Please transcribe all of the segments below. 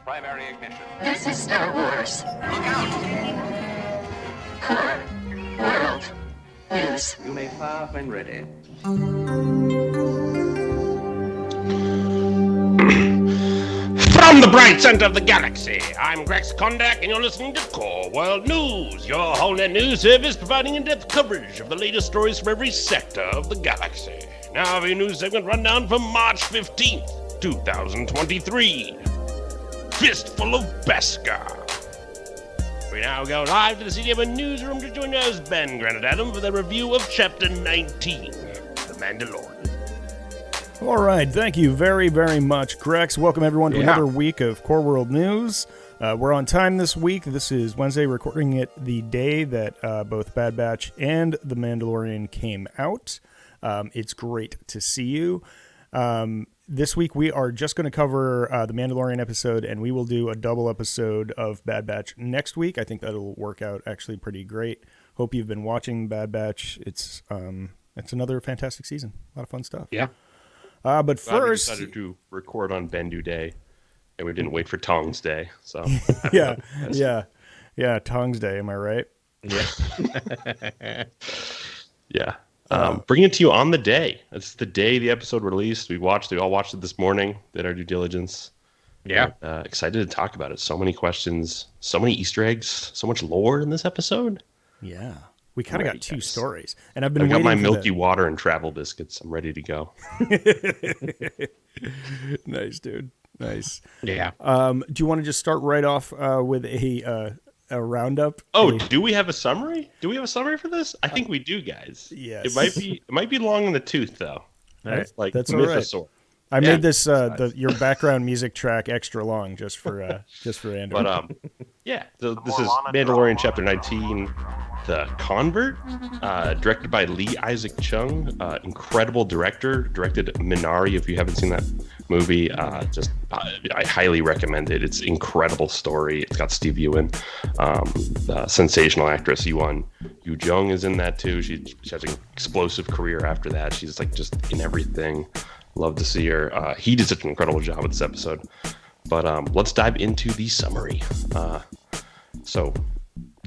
primary ignition. This is Star Wars. Look out! Core World News. You may fire when ready. From the bright center of the galaxy, I'm Grex Kondak, and you're listening to Core World News, your whole-net news service providing in-depth coverage of the latest stories from every sector of the galaxy. Now, for your news segment rundown from March 15th, 2023. Fistful of Beskar. We now go live to the CDM newsroom to join us, Ben Granadadam, for the review of Chapter 19, The Mandalorian. All right, thank you very, very much, Grex. Welcome, everyone, to another week of Core World News. We're on time this week. This is Wednesday, recording it the day that both Bad Batch and The Mandalorian came out. It's great to see you. This week, we are just going to cover the Mandalorian episode, and we will do a double episode of Bad Batch next week. I think that'll work out actually pretty great. Hope you've been watching Bad Batch. It's another fantastic season. A lot of fun stuff. Yeah. But first, we decided to record on Bendu Day, and we didn't wait for Tongs Day. So yeah, Tongs Day. Am I right? Yeah. Yeah. Bringing it to you on the day. It's the day the episode released. We all watched it this morning. Did our due diligence. Yeah. Excited to talk about it. So many questions, so many Easter eggs, so much lore in this episode. Yeah. We kind of got two stories, and I've got my milky water and travel biscuits. I'm ready to go. Nice, dude. Nice. Yeah. Do you want to just start right off with a roundup? Do we have a summary? Do we have a summary for this? I think we do, guys. Yes. It might be long in the tooth though. Right? Like that's Mythosaur. All right. I made this your background music track extra long just for Andrew. But so this is Mandalorian Chapter 19, The Convert, directed by Lee Isaac Chung, incredible director. Directed Minari. If you haven't seen that movie, I highly recommend it. It's an incredible story. It's got Steve Ewan, sensational actress Yuan Yu Jung is in that too. She has an explosive career after that. She's like just in everything. Love to see her. He did such an incredible job with this episode. But let's dive into the summary. So,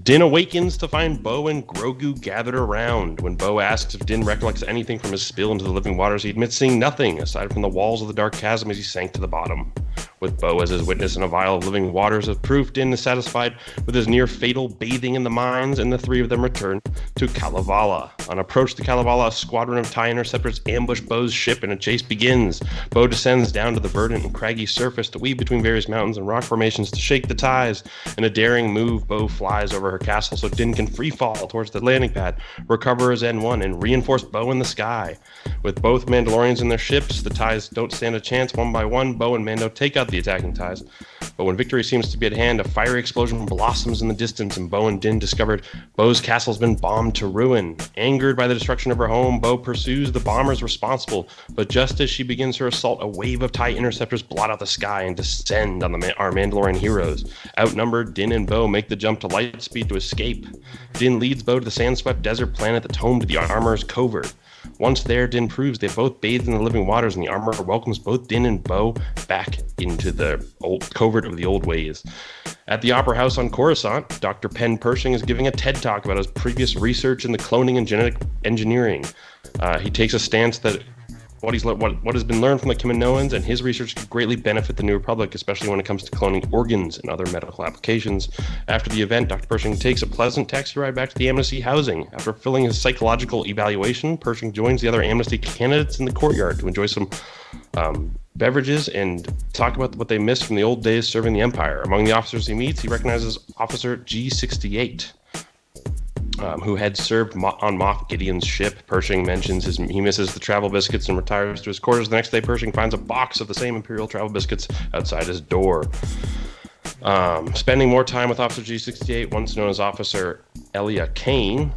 Din awakens to find Bo and Grogu gathered around. When Bo asks if Din recollects anything from his spill into the living waters, he admits seeing nothing aside from the walls of the dark chasm as he sank to the bottom. With Bo as his witness and a vial of living waters as proof, Din is satisfied with his near-fatal bathing in the mines, and the three of them return to Kalevala. On approach to Kalevala, a squadron of TIE interceptors ambush Bo's ship and a chase begins. Bo descends down to the verdant and craggy surface to weave between various mountains and rock formations to shake the ties. In a daring move, Bo flies over her castle so Din can free fall towards the landing pad, recover his N1, and reinforce Bo in the sky. With both Mandalorians in their ships, the TIEs don't stand a chance. One by one, Bo and Mando take out the attacking TIEs. But when victory seems to be at hand, a fiery explosion blossoms in the distance, and Bo and Din discovered Bo's castle's been bombed to ruin. Angered by the destruction of her home, Bo pursues the bombers responsible, but just as she begins her assault, a wave of TIE interceptors blot out the sky and descend on our Mandalorian heroes. Outnumbered, Din and Bo make the jump to light speed to escape. Din leads Bo to the sand-swept desert planet that's home to the Armorer's Covert. Once there, Din proves they both bathed in the living waters, and the Armorer welcomes both Din and Bo back into the old covert of the old ways. At the Opera House on Coruscant, Dr. Penn Pershing is giving a TED Talk about his previous research in the cloning and genetic engineering. He takes a stance that what has been learned from the Kaminoans and his research could greatly benefit the New Republic, especially when it comes to cloning organs and other medical applications. After the event, Dr. Pershing takes a pleasant taxi ride back to the Amnesty housing. After filling his psychological evaluation, Pershing joins the other Amnesty candidates in the courtyard to enjoy some beverages and talk about what they missed from the old days serving the Empire. Among the officers he meets, he recognizes Officer G68. Who had served on Moff Gideon's ship. Pershing mentions he misses the travel biscuits and retires to his quarters. The next day, Pershing finds a box of the same Imperial travel biscuits outside his door. Spending more time with Officer G68, once known as Officer Elia Kane,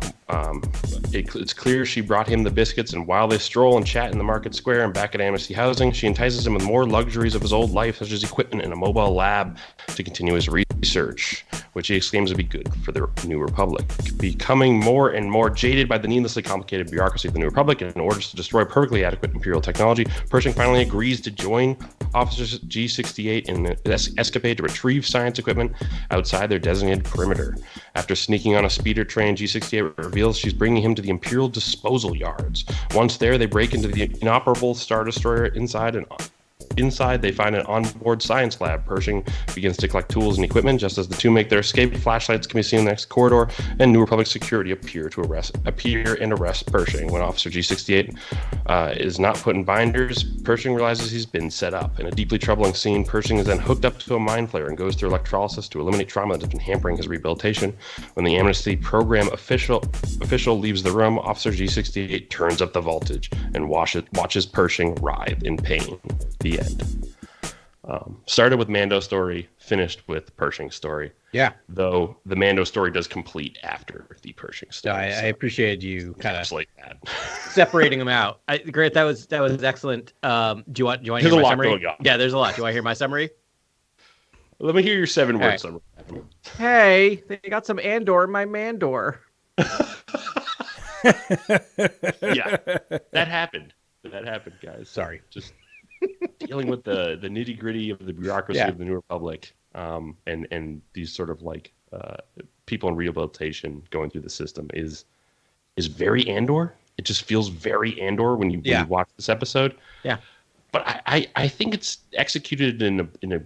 it's clear she brought him the biscuits, and while they stroll and chat in the market square and back at Amnesty Housing, she entices him with more luxuries of his old life, such as equipment and a mobile lab to continue his research. which he exclaims would be good for the New Republic. Becoming more and more jaded by the needlessly complicated bureaucracy of the New Republic and in orders to destroy perfectly adequate Imperial technology, Pershing finally agrees to join Officer G68 in an escapade to retrieve science equipment outside their designated perimeter. After sneaking on a speeder train, G68 reveals she's bringing him to the Imperial disposal yards. Once there, they break into the inoperable Star Destroyer inside and Inside, they find an onboard science lab. Pershing begins to collect tools and equipment. Just as the two make their escape, flashlights can be seen in the next corridor, and New Republic security appear and arrest Pershing. When Officer G68 is not put in binders, Pershing realizes he's been set up. In a deeply troubling scene, Pershing is then hooked up to a mind flayer and goes through electrolysis to eliminate trauma that has been hampering his rehabilitation. When the Amnesty Program official leaves the room, Officer G68 turns up the voltage and watches Pershing writhe in pain. The end. Started with Mando's story, finished with Pershing's story. Yeah. Though the Mando story does complete after the Pershing story. No, I appreciated you kind of like that. separating them out. Grant, that was excellent. Do you want to hear my summary? Yeah, there's a lot. Do you want to hear my summary? Let me hear your 7-word summary. Hey, they got some Andor in my Mandor. Yeah, that happened. Guys. Sorry. Just dealing with the nitty gritty of the bureaucracy of the New Republic, and these sort of like people in rehabilitation going through the system is very Andor. It just feels very Andor when you watch this episode. Yeah, but I think it's executed in a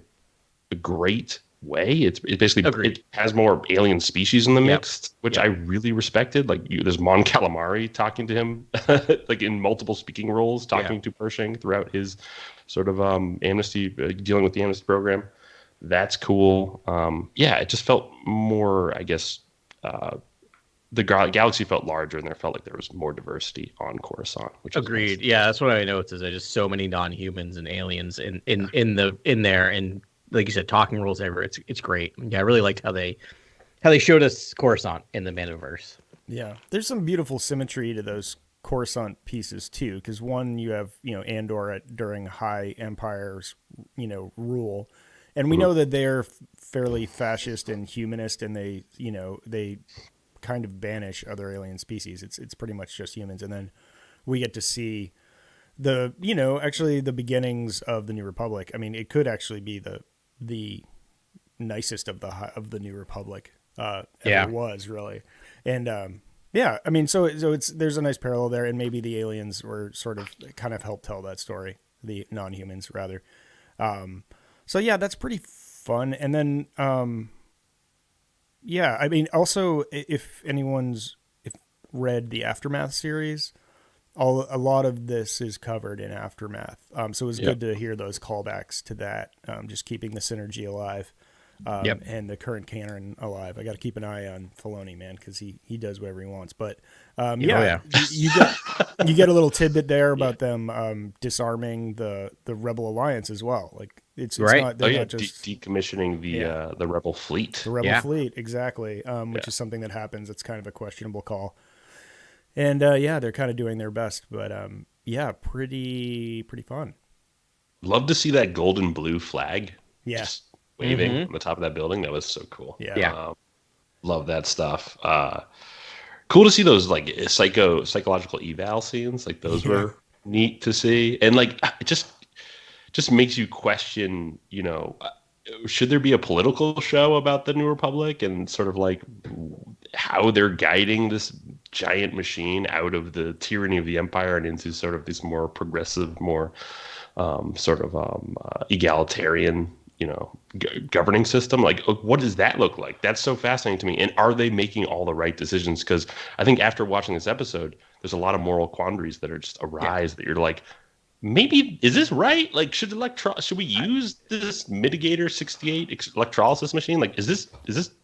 great way. It's basically it has more alien species in the mix, which I really respected. Like there's Mon Calamari talking to him, like in multiple speaking roles, talking to Pershing throughout his sort of amnesty, dealing with the amnesty program. That's cool. It just felt more, I guess, the galaxy felt larger, and there felt like there was more diversity on Coruscant. Which agreed. Nice. Yeah, that's what I noticed. Is there's just so many non-humans and aliens in there, and like you said, talking rules ever. It's great. Yeah, I really liked how they showed us Coruscant in the Mandoverse. Yeah, there's some beautiful symmetry to those Coruscant pieces too, because one, you have Andor during High Empire's rule, and we know that they're fairly fascist and humanist, and they kind of banish other alien species. It's pretty much just humans, and then we get to see actually the beginnings of the New Republic. I mean, it could actually be the nicest of the New Republic ever was, really. And I mean, so there's a nice parallel there, and maybe the aliens were sort of kind of help tell that story, the non-humans rather. So yeah, that's pretty fun. And then I mean, also if anyone's read the Aftermath series, a lot of this is covered in Aftermath. So it was good to hear those callbacks to that, just keeping the synergy alive, and the current canon alive. I got to keep an eye on Filoni, man, because he does whatever he wants. But you get a little tidbit there about them disarming the Rebel Alliance as well. Like it's not, not just decommissioning the Rebel fleet. The Rebel fleet, exactly, which is something that happens. It's kind of a questionable call. And they're kind of doing their best, but pretty fun. Love to see that golden blue flag just waving on the top of that building. That was so cool. Love that stuff. Cool to see those like psychological eval scenes. Like those were neat to see, and like it just makes you question. Should there be a political show about the New Republic and sort of like how they're guiding this giant machine out of the tyranny of the Empire and into sort of this more progressive, more egalitarian, governing system? Like, what does that look like? That's so fascinating to me. And are they making all the right decisions? Because I think after watching this episode, there's a lot of moral quandaries that are just arise that you're like, maybe is this right? Like, should we use this Mitigator 68 electrolysis machine? Like, is this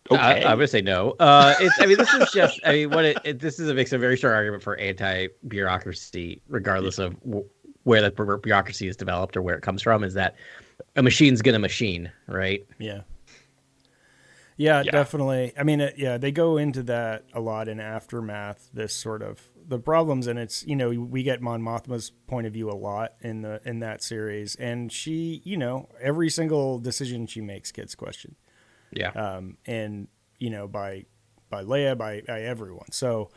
okay? I would say no. This makes a very strong argument for anti-bureaucracy, regardless of where the bureaucracy is developed or where it comes from. Is that a machine's gonna machine, right? Yeah, definitely. I mean, they go into that a lot in Aftermath. This sort of the problems, and it's we get Mon Mothma's point of view a lot in that series, and she every single decision she makes gets questioned, And by Leia, by everyone. So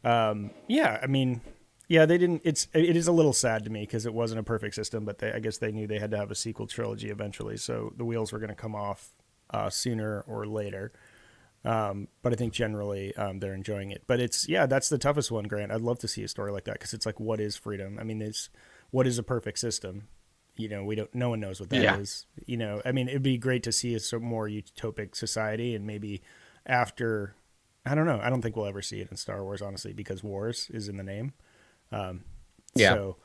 I mean, yeah, they didn't. It is a little sad to me because it wasn't a perfect system, but I guess they knew they had to have a sequel trilogy eventually, so the wheels were going to come off sooner or later. But I think generally they're enjoying it. But that's the toughest one, Grant. I'd love to see a story like that because it's like, what is freedom? I mean, what is a perfect system? No one knows what that is. I mean, it'd be great to see a more utopic society, and maybe after, I don't know. I don't think we'll ever see it in Star Wars, honestly, because wars is in the name. So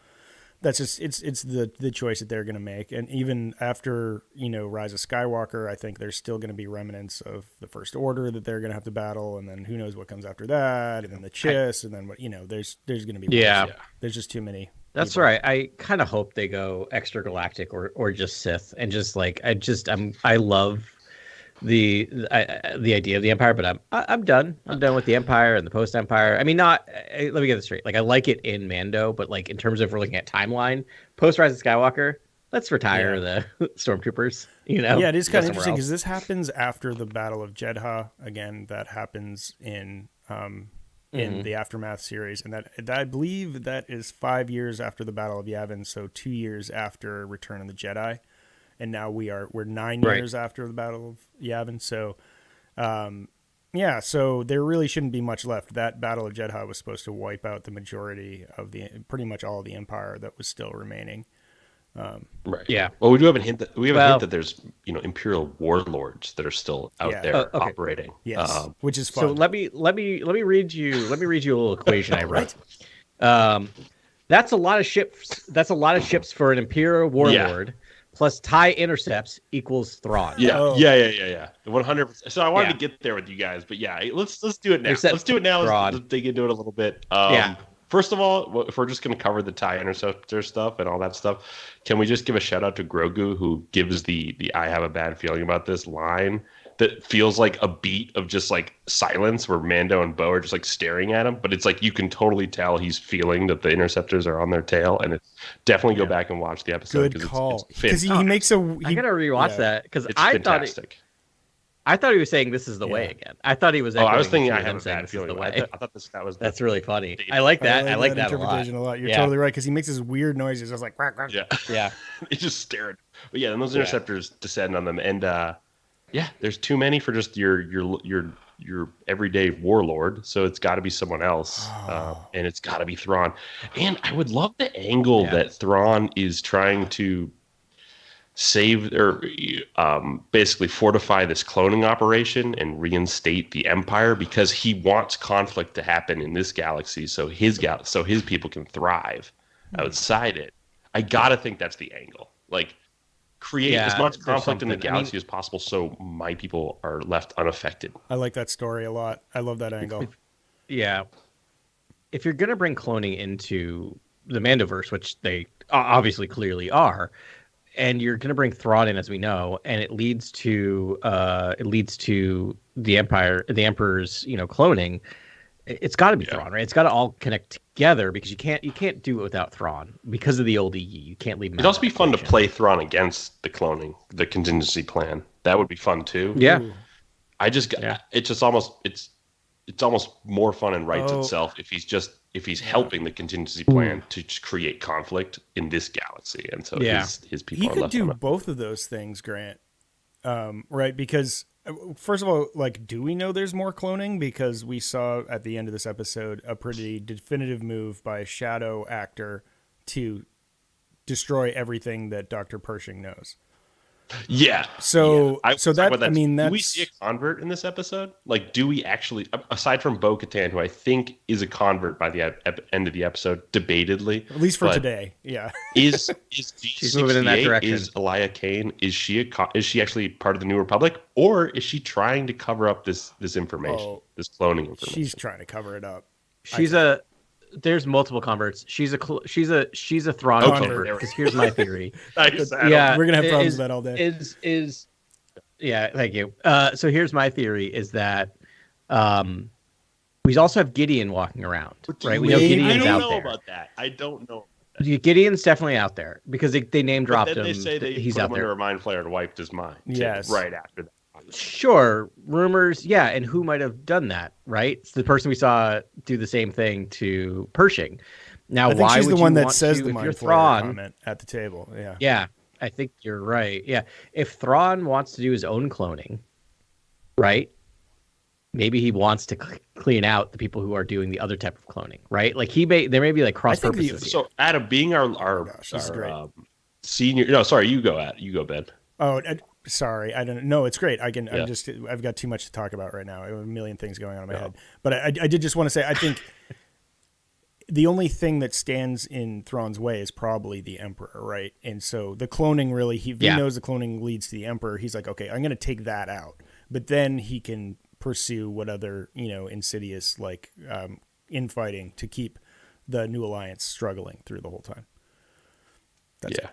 that's just it's the choice that they're going to make. And even after Rise of Skywalker, I think there's still going to be remnants of the First Order that they're going to have to battle, and then who knows what comes after that, and then the Chiss, and then what there's going to be there's just too many. That's people. right. I kind of hope they go extra galactic or just Sith, and just like I love the idea of the Empire, but I'm done. I'm done with the Empire and the post Empire. I mean, let me get this straight. Like, I like it in Mando, but like in terms of we're looking at timeline, post Rise of Skywalker, let's retire the stormtroopers. Yeah, it is kind of interesting because this happens after the Battle of Jedha. Again, that happens in the Aftermath series, and that I believe that is 5 years after the Battle of Yavin, so 2 years after Return of the Jedi. And now we're 9 years after the Battle of Yavin. So, so there really shouldn't be much left. That Battle of Jedha was supposed to wipe out the majority of pretty much all of the Empire that was still remaining. Right. Yeah. Well, we do have a hint that there's Imperial warlords that are still out there operating. Yes, which is fun. So let me read you a little equation I wrote. That's a lot of ships. That's a lot of ships for an Imperial warlord. Plus TIE intercepts equals Thrawn. Yeah, 100%. So I wanted to get there with you guys, but let's do it now. Let's do it now. Let's dig into it a little bit. First of all, if we're just going to cover the TIE interceptor stuff and all that stuff, can we just give a shout out to Grogu, who gives the "I have a bad feeling about this" line that feels like a beat of just like silence where Mando and Bo are just like staring at him, but it's like you can totally tell he's feeling that the interceptors are on their tail, and it's definitely go back and watch the episode. Good call. Because he makes a. I gotta rewatch that because I thought he was saying this is the way again. I thought he was. I was thinking I have a bad feeling. I thought that was. That's really funny. I like that. I like that interpretation a lot. You're totally right because he makes this weird noise. He's just like quack, quack. Yeah. He's just staring. But then those interceptors descend on them, and there's too many for just your everyday warlord. So it's got to be someone else, and it's got to be Thrawn. And I would love the angle that Thrawn is trying to save or basically fortify this cloning operation and reinstate the Empire because he wants conflict to happen in this galaxy, so his people can thrive outside it. I gotta think that's the angle. Like, create as much conflict in the galaxy as possible, so my people are left unaffected. I like that story a lot. I love that angle. If you're gonna bring cloning into the Mandoverse, which they obviously clearly are, and you're going to bring Thrawn in, as we know, and it leads to the Emperor's cloning. It's got to be Thrawn, right? It's got to all connect together because you can't do it without Thrawn because of the old EE. You can't leave. It'd also be fun to play Thrawn against the cloning, the contingency plan. That would be fun too. Yeah, it's almost more fun and writes itself if he's helping the contingency plan to create conflict in this galaxy, and so his people he are could left do both of those things, Grant. Right? Because first of all, like, do we know there's more cloning? Because we saw at the end of this episode a pretty definitive move by a shadow actor to destroy everything that Dr. Pershing knows. Yeah. So that I mean, that's... Do we see a convert in this episode? Like, do we actually, aside from Bo-Katan, who I think is a convert by the end of the episode, debatably, at least for today, is she's moving in that direction? Is Elia Kane? Is she actually part of the New Republic, or is she trying to cover up this information, this cloning information? She's trying to cover it up. There's multiple converts. She's a Thrawn convert. Because here's my theory. We're gonna have problems with that all day. Thank you. So here's my theory: is that we also have Gideon walking around, right? We know Gideon's out there. I don't know about that. I don't know. Gideon's definitely out there because they name dropped him. They say he's put him under a mind flayer and wiped his mind. Yes, right after that. Sure, rumors, yeah, and who might have done that, right? It's the person we saw do the same thing to Pershing. Now, I think why she's would the one you that want says to, the if mind you're flayer Thrawn? comment at the table. Yeah. Yeah, I think you're right. Yeah, if Thrawn wants to do his own cloning, right? Maybe he wants to clean out the people who are doing the other type of cloning, right? Like there may be like cross think purposes. Here. So Adam, being our Gosh, this is great. senior, no, sorry, you go, Ben. Oh, sorry. I don't know. It's great. I'm Yeah. I've got too much to talk about right now. I have a million things going on in my head. But I did just want to say, I think the only thing that stands in Thrawn's way is probably the Emperor, right? And so the cloning really, he knows the cloning leads to the Emperor. He's like, okay, I'm going to take that out. But then he can pursue what other, insidious, like, infighting to keep the New Alliance struggling through the whole time. That's it.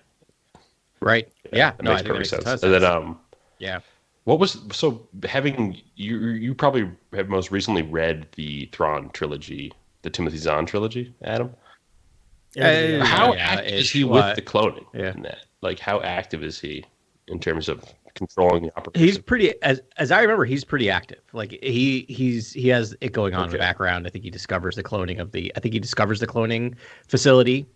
Right. Yeah. That No, makes I think perfect that makes a ton of sense. And sense. then, Yeah. what was so having you probably have most recently read the Thrawn trilogy, the Timothy Zahn trilogy, Adam? How active is he with the cloning in that? Like, how active is he in terms of controlling the operation? He's pretty, as I remember, he's pretty active. Like he has it going on in the background. I think he discovers the cloning facility,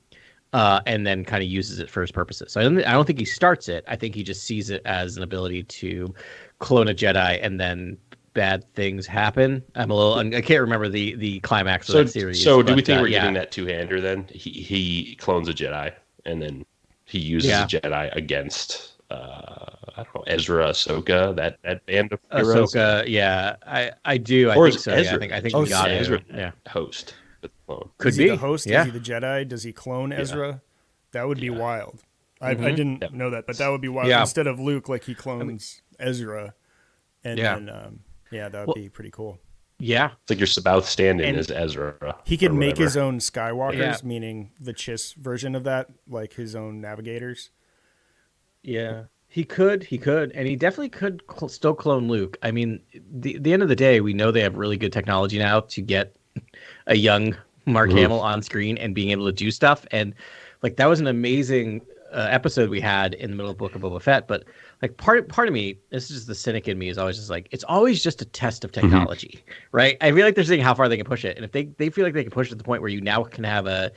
and then kind of uses it for his purposes. So I don't think he starts it. I think he just sees it as an ability to clone a Jedi, and then bad things happen. I can't remember the climax of that series. So do we think we're getting that two-hander then? He clones a Jedi, and then he uses a Jedi against I don't know, Ezra, Ahsoka, that band of heroes. Ahsoka, yeah, I do. Or I think so. Ezra? I think we got it. Ezra Yeah, host the clone. could is be he the host? Yeah. Is he the Jedi? Does he clone Ezra? That would be wild. I didn't know that, but that would be wild. Yeah. Instead of Luke, like he clones Ezra, and then that would be pretty cool. Yeah, It's like your Sabaoth stand-in And is Ezra. He could or make whatever. his own Skywalkers, Yeah. meaning the Chiss version of that, like his own navigators. yeah. He could, and he definitely could still clone Luke. I mean, the end of the day, we know they have really good technology now to get a young Mark Hamill on screen and being able to do stuff. And like that was an amazing episode we had in the middle of Book of Boba Fett. But like part of me, this is just the cynic in me, is always just like it's always just a test of technology, right? I feel like they're saying how far they can push it, and if they feel like they can push it to the point where you now can have a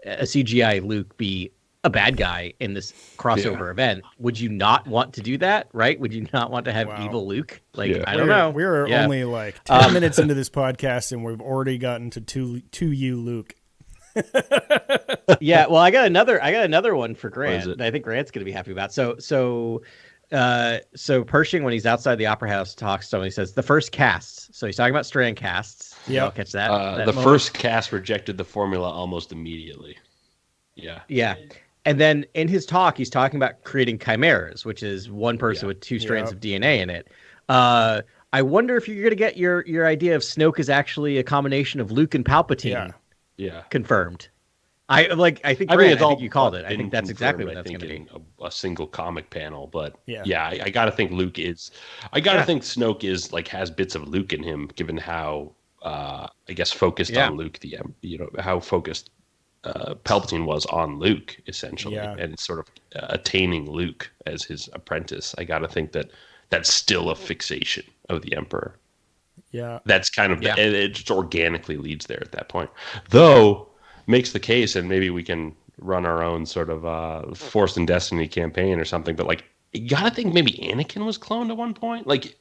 CGI Luke be a bad guy in this crossover event, would you not want to do that, right? Would you not want to have evil Luke? Like, I don't know. We're only like 10 minutes into this podcast, and we've already gotten to to you, Luke. Yeah, well, I got another one for Grant that I think Grant's going to be happy about. So Pershing, when he's outside the Opera House, talks to someone. He says the first casts. So he's talking about strand casts. Yeah, I'll catch that. The moment. first cast rejected the formula almost immediately. Yeah. And then in his talk, he's talking about creating chimeras, which is one person with two strands of DNA in it. I wonder if you're going to get your idea of Snoke is actually a combination of Luke and Palpatine. Yeah. Confirmed. I think you called it. I think that's exactly what that's going to be. A single comic panel, but I got to think Luke is. I got to think Snoke is like has bits of Luke in him, given how I guess focused on Luke. How focused Palpatine was on Luke essentially, and sort of attaining Luke as his apprentice. I got to think that that's still a fixation of the Emperor. Yeah, that's kind of it just organically leads there at that point, though. Makes the case, and maybe we can run our own sort of Force and Destiny campaign or something. But like, you gotta think maybe Anakin was cloned at one point. Like,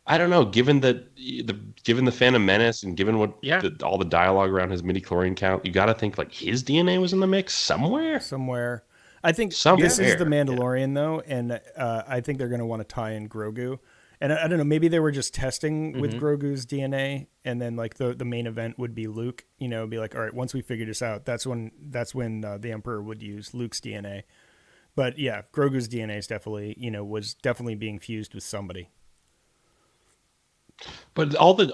I don't know. Given the Phantom Menace and given what all the dialogue around his midi-chlorian count, you gotta think like his DNA was in the mix somewhere. I think this is the Mandalorian though, and I think they're gonna want to tie in Grogu. And I don't know, maybe they were just testing with Grogu's DNA, and then like the main event would be Luke. Be like, all right, once we figure this out, that's when the Emperor would use Luke's DNA. But yeah, Grogu's DNA is definitely was definitely being fused with somebody. But all the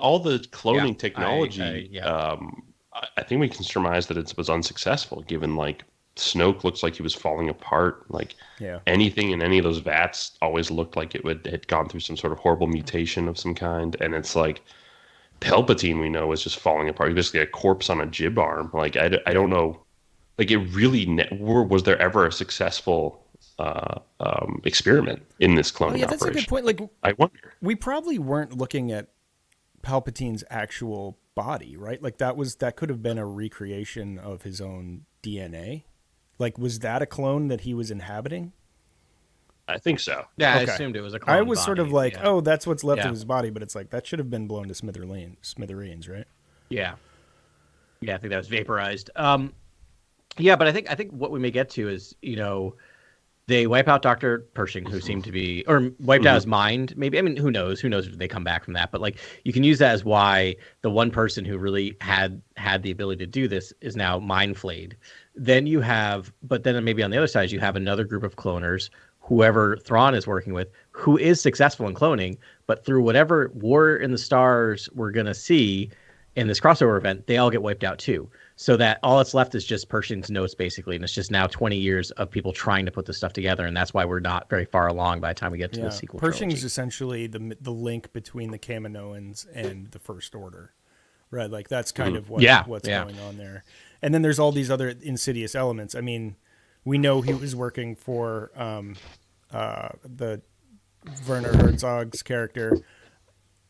cloning technology, I think we can surmise that it was unsuccessful, given like Snoke looks like he was falling apart. Like anything in any of those vats always looked like it had gone through some sort of horrible mutation of some kind. And it's like Palpatine, we know, was just falling apart. He was basically a corpse on a jib arm. Like I don't know. Like it really was there ever a successful experiment in this cloning yeah, that's operation. a good point. Like, I wonder. we probably weren't looking at Palpatine's actual body, right? Like that could have been a recreation of his own DNA. Like, was that a clone that he was inhabiting? I think so. Yeah, I Okay. assumed it was a clone I was sort of body, like, yeah. oh, that's what's left Yeah. of his body, but it's like that should have been blown to smithereens, right? Yeah. Yeah, I think that was vaporized. Yeah, but I think what we may get to is, they wipe out Dr. Pershing, who seemed to be, or wiped out his mind, maybe. I mean, who knows? Who knows if they come back from that? But like, you can use that as why the one person who really had the ability to do this is now mind flayed. Then you have, but then maybe on the other side, you have another group of cloners, whoever Thrawn is working with, who is successful in cloning, but through whatever War in the Stars we're going to see in this crossover event, they all get wiped out too. So that all that's left is just Pershing's notes, basically. And it's just now 20 years of people trying to put this stuff together. And that's why we're not very far along by the time we get to the sequel Pershing's trilogy. essentially the link between the Kaminoans and the First Order, right? Like that's kind of what's going on there. And then there's all these other insidious elements. I mean, we know he was working for the Werner Herzog's character.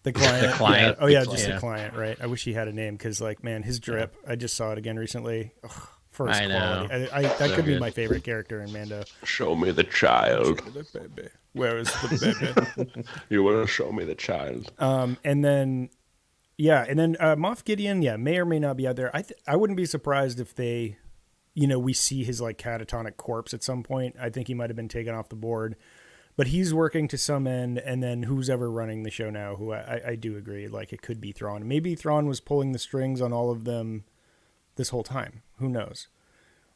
The client. The client. Yeah. Oh, yeah, The just client. the client, right? I wish he had a name because, like, man, his drip, I just saw it again recently. Ugh, first I know. quality. That So could be good. my favorite character in Mando. Show me the child. Where is the baby? You want to show me the child? And then Moff Gideon, may or may not be out there. I wouldn't be surprised if they, we see his like catatonic corpse at some point. I think he might have been taken off the board, but he's working to some end. And then who's ever running the show now? Who I do agree, like it could be Thrawn. Maybe Thrawn was pulling the strings on all of them this whole time. Who knows?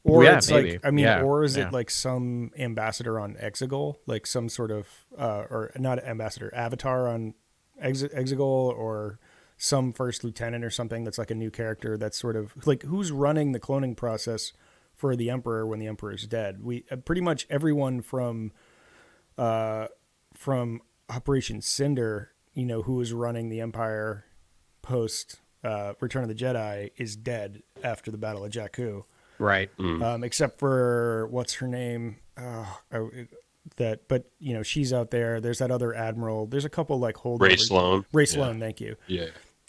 Or Yeah, it's maybe. like, I mean, Yeah, or is yeah. it like some ambassador on Exegol, like some sort of, or not ambassador, avatar on Exegol, or some first lieutenant or something that's like a new character that's sort of like who's running the cloning process for the Emperor when the Emperor is dead. We pretty much everyone from Operation Cinder, who was running the Empire post Return of the Jedi, is dead after the Battle of Jakku. Right. Except for what's her name? But she's out there. There's that other admiral. There's a couple like holdovers. Ray Sloan. Ray Sloan, thank you. Yeah.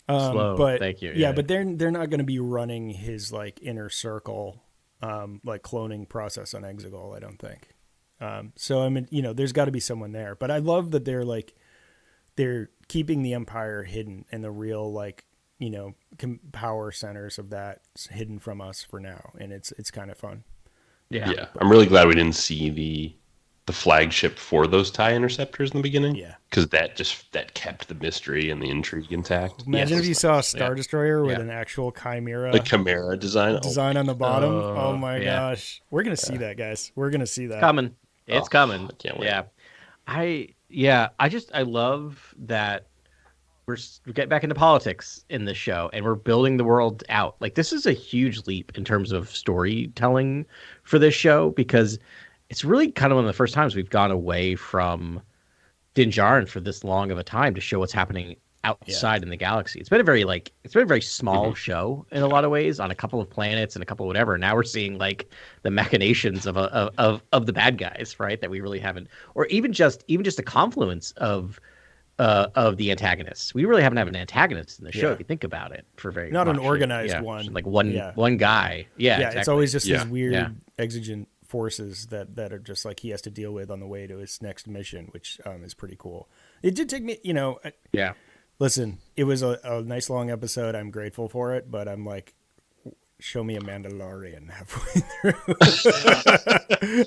Sloan, But thank you. Yeah, but they're not going to be running his like inner circle, like cloning process on Exegol. I don't think. So I mean, there's got to be someone there. But I love that they're keeping the Empire hidden and the real like power centers of that hidden from us for now, and it's kind of fun. Yeah. I'm really glad we didn't see the flagship for those TIE interceptors in the beginning. Yeah. Because that kept the mystery and the intrigue intact. Imagine if you saw a Star Yeah. Destroyer with Yeah. an actual Chimera The Chimera design. design on the bottom. Oh my yeah. gosh, we're gonna see that, guys. We're gonna see that. Coming. It's coming. I can't wait. Yeah. I love that we get back into politics in this show and we're building the world out. Like this is a huge leap in terms of storytelling for this show because it's really kind of one of the first times we've gone away from Din Djarin for this long of a time to show what's happening outside in the galaxy. It's been a very small show in a lot of ways on a couple of planets and a couple of whatever. Now we're seeing like the machinations of the bad guys, right? That we really haven't, or even just a confluence of the antagonists. We really haven't had an antagonist in the show Yeah. if you think about it for very Not an much. organized Yeah, one. like one Yeah. guy. Yeah, It's exactly. always just these Yeah. weird Yeah. exigent forces that are just like he has to deal with on the way to his next mission, which is pretty cool. It did take me, Yeah. listen, it was a nice long episode. I'm grateful for it, but I'm like, show me a Mandalorian halfway through.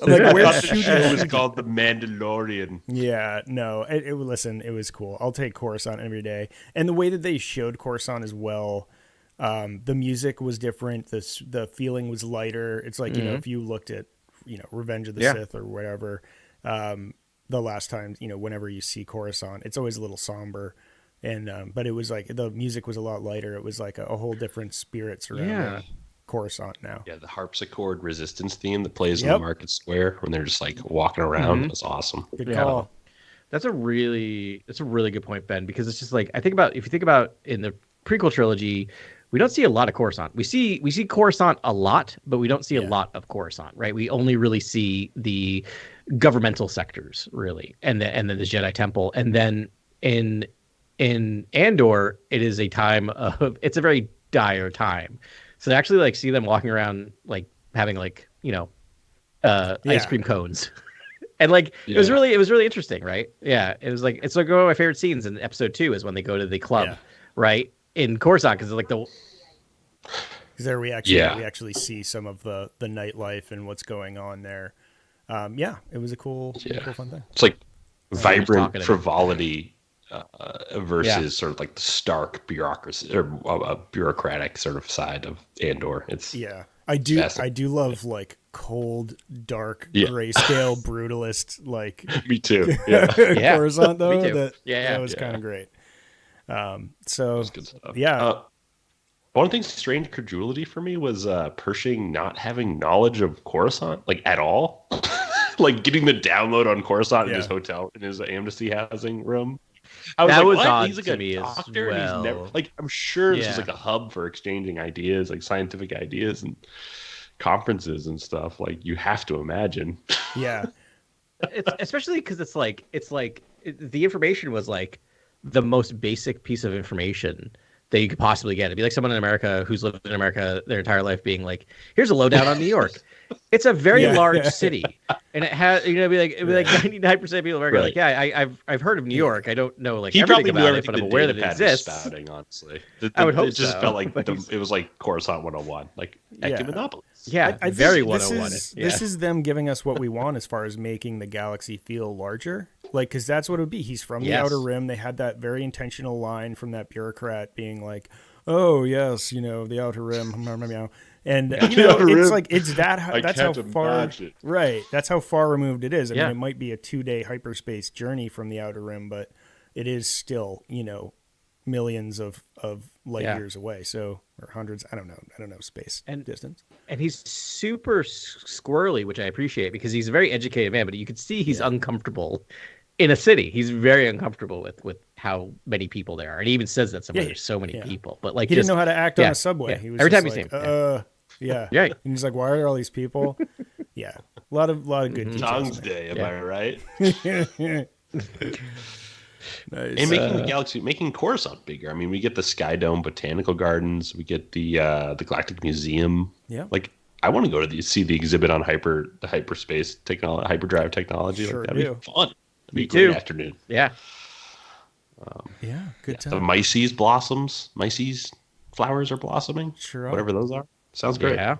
I'm like, where's It was called the Mandalorian. Yeah, no. Listen, it was cool. I'll take Coruscant every day. And the way that they showed Coruscant as well, the music was different. The feeling was lighter. It's like if you looked at Revenge of the Sith or whatever, the last time whenever you see Coruscant, it's always a little somber. And but it was like the music was a lot lighter. It was like a whole different spirit surrounding Coruscant now. Yeah, the harpsichord resistance theme that plays in Yep. the market square when they're just like walking around. It was awesome. Good Yeah. call. That's a really good point, Ben, because it's just like if you think about in the prequel trilogy, we don't see a lot of Coruscant. We see Coruscant a lot, but we don't see a lot of Coruscant, right? We only really see the governmental sectors, really, and then the Jedi Temple, and then in Andor, it is a time of it's a very dire time. So to actually like see them walking around like having like ice cream cones. And like it was really interesting, right? Yeah, it was like it's like one of my favorite scenes in episode 2 is when they go to the club, right, in Coruscant, because like because there we actually see some of the nightlife and what's going on there. It was a cool fun thing. It's like vibrant frivolity versus sort of like the stark bureaucracy or bureaucratic sort of side of Andor. It's I do love like cold, dark, grayscale, brutalist like. Me too. Coruscant though. Me too. That was kind of great. So good stuff. One thing, strange credulity for me was Pershing not having knowledge of Coruscant like at all. Like getting the download on Coruscant in his hotel in his Amnesty housing room. That was what? odd He's like to a me doctor, as well. and he's never like. I'm sure this is like a hub for exchanging ideas, like scientific ideas and conferences and stuff. Like you have to imagine. Yeah, it's especially because it's like the information was like the most basic piece of information that you could possibly get. It'd be like someone in America who's lived in America their entire life being like, "Here's a lowdown on New York." It's a very large city, and it has it'd be like 99% of people in America are like, yeah, I've heard of New York. I don't know like everything about it, but I'm aware that it exists. Spouting, honestly, I would hope it just so, felt like it was like Coruscant 101, like Monopoly. Yeah, I very think 101. This is them giving us what we want as far as making the galaxy feel larger. Like, because that's what it would be. He's from the Outer Rim. They had that very intentional line from that bureaucrat being like, "Oh yes, the Outer Rim." And it's like it's that. That's how far. Right. That's how far removed it is. I mean, it might be a 2-day hyperspace journey from the Outer Rim, but it is still millions of light years away. So or hundreds. I don't know space and distance. And he's super squirrely, which I appreciate because he's a very educated man. But you could see he's uncomfortable in a city. He's very uncomfortable with how many people there are, and he even says that somewhere there's so many people. But like he didn't know how to act on a subway. He was every time like, you see him. And he's like, "Why are there all these people?" A lot of good details. Tongues Day, am I right? Nice. And making the galaxy, making Coruscant bigger. I mean, we get the Sky Dome Botanical Gardens, we get the Galactic Museum. Yeah, like I want to go to see the exhibit on the hyperspace technology, hyperdrive technology. Sure like that'd be fun. It'd be a great afternoon. Yeah. Good time. The Myces blossoms, Myces flowers are blossoming. Sure. Whatever those are. Sounds great. Yeah.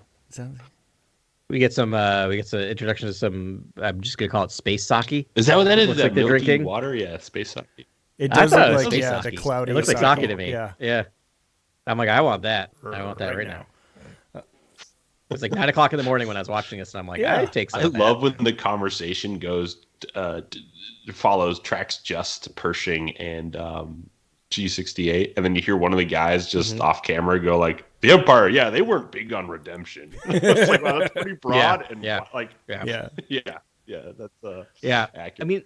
We get some introduction to some. I'm just gonna call it space sake. Is that what that is? Looks like they're drinking water. Yeah, space sake. It does look like space the sake. cloudy. It looks like sake to me. Yeah. I'm like, I want that. I want that right now. It's like 9 o'clock in the morning when I was watching this, and I'm like, I take some. I love when the conversation goes tracks just Pershing and G68, and then you hear one of the guys just off camera go like, "The Empire, they weren't big on redemption." It's like, well, that's pretty broad that's accurate. I mean,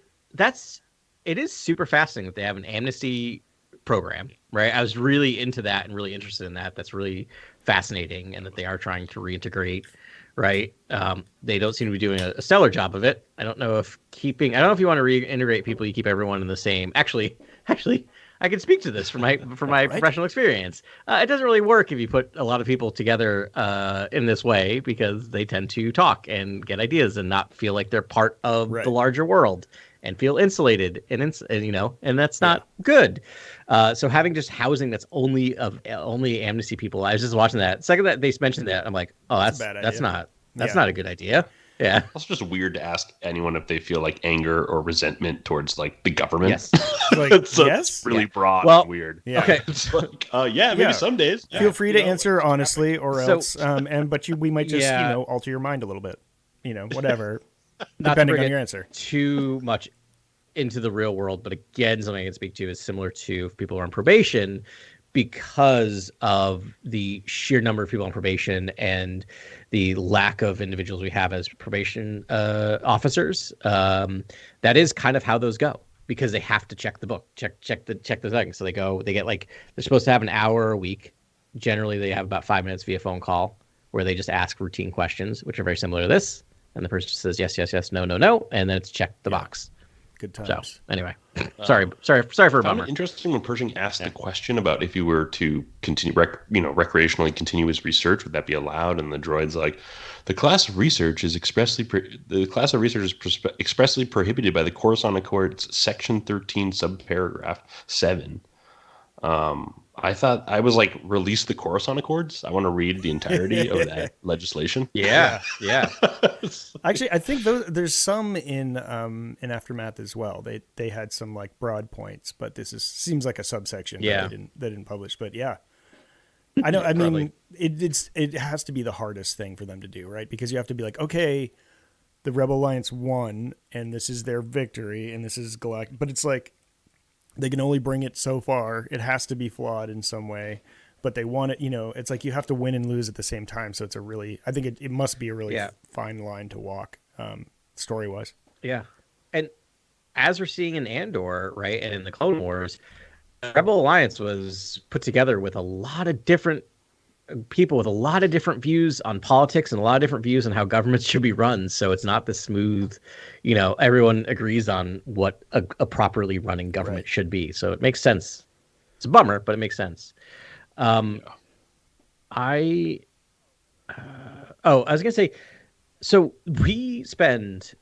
it is super fascinating that they have an amnesty program, right? I was really into that and really interested in that. That's really fascinating, and that they are trying to reintegrate, right? They don't seem to be doing a stellar job of it. I don't know if you want to reintegrate people, you keep everyone in the same. Actually, I can speak to this from my professional experience. It doesn't really work if you put a lot of people together in this way, because they tend to talk and get ideas and not feel like they're part of the larger world and feel insulated and that's not good. So having just housing that's only amnesty people. I was just watching that. Second that they mentioned that, I'm like, oh, that's not a good idea. Yeah. It's also just weird to ask anyone if they feel like anger or resentment towards like the government. Yes. It's really broad and weird. Yeah. Okay. It's like, maybe some days. Feel free to answer honestly or else. We might just, alter your mind a little bit. Whatever. Depending on your answer. Too much into the real world, but again, something I can speak to is similar to if people are on probation, because of the sheer number of people on probation and the lack of individuals we have as probation officers. That is kind of how those go, because they have to check the book, check the thing. So they're supposed to have an hour a week generally they have about 5 minutes via phone call where they just ask routine questions, which are very similar to this. And the person says yes, yes, yes, no, no, no, and then it's check the box. Good times. So anyway, sorry for a found bummer. it interesting when Pershing asked the question about if he were to continue, recreationally continue his research, would that be allowed? And the droid's like, the class of research is expressly prohibited by the Coruscant Accords, Section 13, subparagraph 7. I thought, I was like, release the Coruscant Accords. I want to read the entirety of that legislation. Yeah. Actually, I think there's some in Aftermath as well. They had some like broad points, but this seems like a subsection that they didn't publish. But yeah, I know. I mean, it has to be the hardest thing for them to do, right? Because you have to be like, okay, the Rebel Alliance won, and this is their victory, and this is Galactic. But it's like they can only bring it so far. It has to be flawed in some way. But they want it, it's like you have to win and lose at the same time. So it's I think it must be a really fine line to walk, story-wise. Yeah. And as we're seeing in Andor, right, and in the Clone Wars, Rebel Alliance was put together with a lot of different people with a lot of different views on politics and a lot of different views on how governments should be run. So it's not the smooth, everyone agrees on what a properly running government should be. So it makes sense. It's a bummer, but it makes sense. I was gonna say, so we spend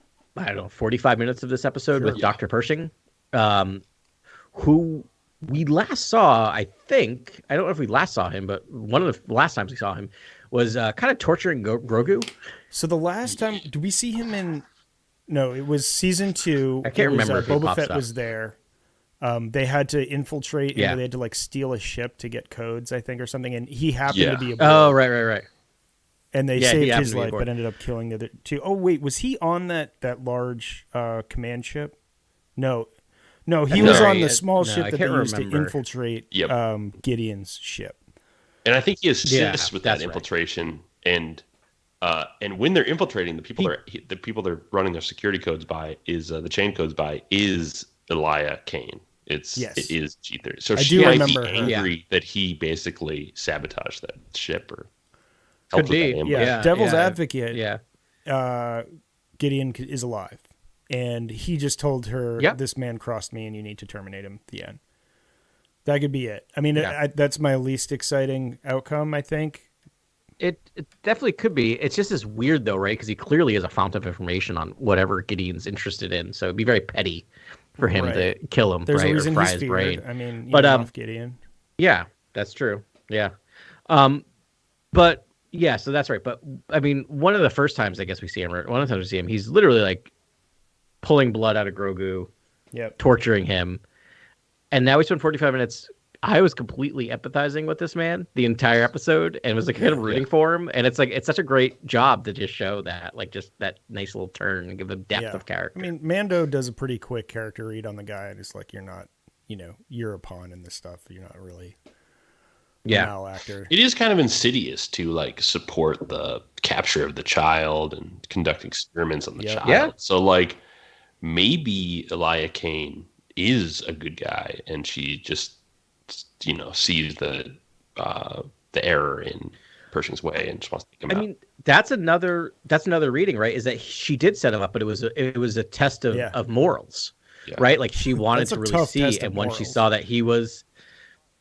45 minutes of this episode with Dr. Pershing, who we last saw. I don't know if we last saw him, but one of the last times we saw him was kind of torturing Grogu. So the last time, did we see him in? No, it was season 2. I can't remember if he Boba Fett pops up. was there. They had to infiltrate. Yeah. They had to like steal a ship to get codes, I think, or something. And he happened to be aboard. Oh, right. And they Yeah, he saved happened his to be life, aboard. but ended up killing the other two. Oh wait, was he on that large command ship? No, he was on the small ship I that they can't used to remember. infiltrate Gideon's ship. And I think he assists with that that's right. infiltration, and when they're infiltrating, the people they're running their security codes by is the chain codes by is Elia Kane. It is G30. So I she do might remember be her. angry that he basically sabotaged that ship or Could helped with be. that ambush. Yeah, Devil's Advocate. Yeah. Gideon is alive, and he just told her, Yep. "This man crossed me, and you need to terminate him." At the end. That could be it. I mean, Yeah. that's my least exciting outcome, I think. It definitely could be. It's just as weird though, right? Because he clearly is a fount of information on whatever Gideon's interested in. So it'd be very petty for him to kill him, There's right? a Or reason fry he's his feared. brain. I mean, But, off Gideon. Yeah, that's true. Yeah. But yeah, so that's right. But I mean, one of the first times I guess we see him, or one of the times we see him, he's literally like pulling blood out of Grogu, torturing him. And now we spent 45 minutes. I was completely empathizing with this man the entire episode and was like kind of rooting for him. And it's like, it's such a great job to just show that, like just that nice little turn and give the depth of character. I mean, Mando does a pretty quick character read on the guy. And it's like, you're not, you're a pawn in this stuff. You're not really a malactor. It is kind of insidious to like support the capture of the child and conduct experiments on the child. Yeah. So like maybe Elia Kane is a good guy and she just sees the error in Pershing's way and just wants to take him out. I mean, that's another reading, right? Is that she did set him up, but it was a test of morals, right? Like she wanted to really see, and when she saw that he was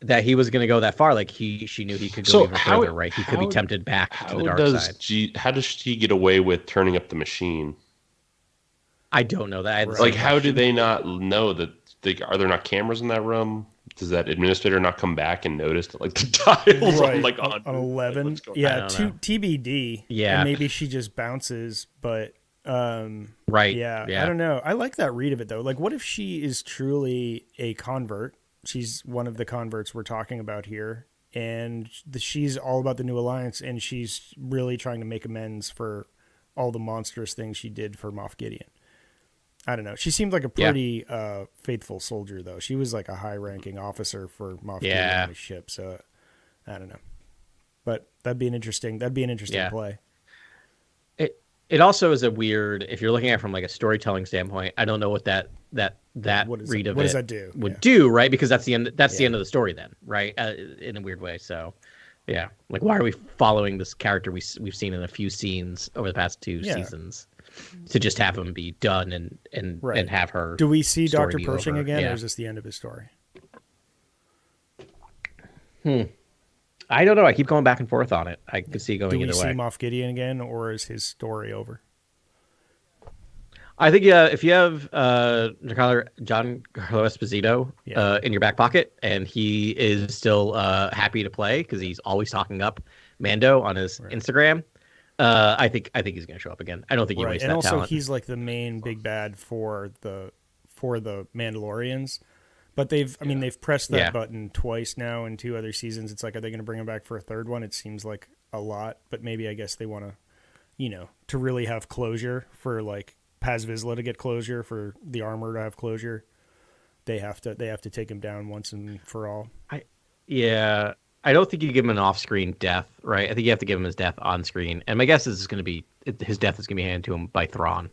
going to go that far, like she knew he could go even further, right? He could be tempted back to the dark side. How does she get away with turning up the machine? I don't know that. Like, how do they not know that? Are there not cameras in that room? Does that administrator not come back and notice that, like, the dials on 11? Like, TBD. Yeah, and maybe she just bounces, but right. Yeah, I don't know. I like that read of it though. Like, what if she is truly a convert? She's one of the converts we're talking about here, and she's all about the New Alliance, and she's really trying to make amends for all the monstrous things she did for Moff Gideon. I don't know. She seemed like a pretty faithful soldier, though. She was like a high-ranking officer for Moff Gideon on his ship. So I don't know, but that'd be an interesting play. It also is a weird. If you're looking at it from like a storytelling standpoint, I don't know what that read of what it does that do? would do, right? Because that's the end. That's the end of the story, then, right? In a weird way. So Yeah, like why are we following this character we've seen in a few scenes over the past two Yeah. seasons to just have him be done and Right. and have her. Do we see story Dr. be Pershing over. again, Yeah. or is this the end of his story? I don't know. I keep going back and forth on it. I could see it going Do we either see way. Moff Gideon again, or is his story over? I think if you have Giancarlo Esposito Yeah. in your back pocket, and he is still happy to play because he's always talking up Mando on his Instagram, I think he's going to show up again. I don't think he wastes And that also talent. he's like the main big bad for the Mandalorians. But they've pressed that Yeah. button twice now in 2 other seasons. It's like, are they going to bring him back for a third one? It seems like a lot, but maybe I guess they want to, to really have closure for like Paz Vizsla to get closure, for the armor to have closure. They have to take him down once and for all. I don't think you give him an off-screen death, right? I think you have to give him his death on screen. And my guess is his death is going to be handed to him by Thrawn.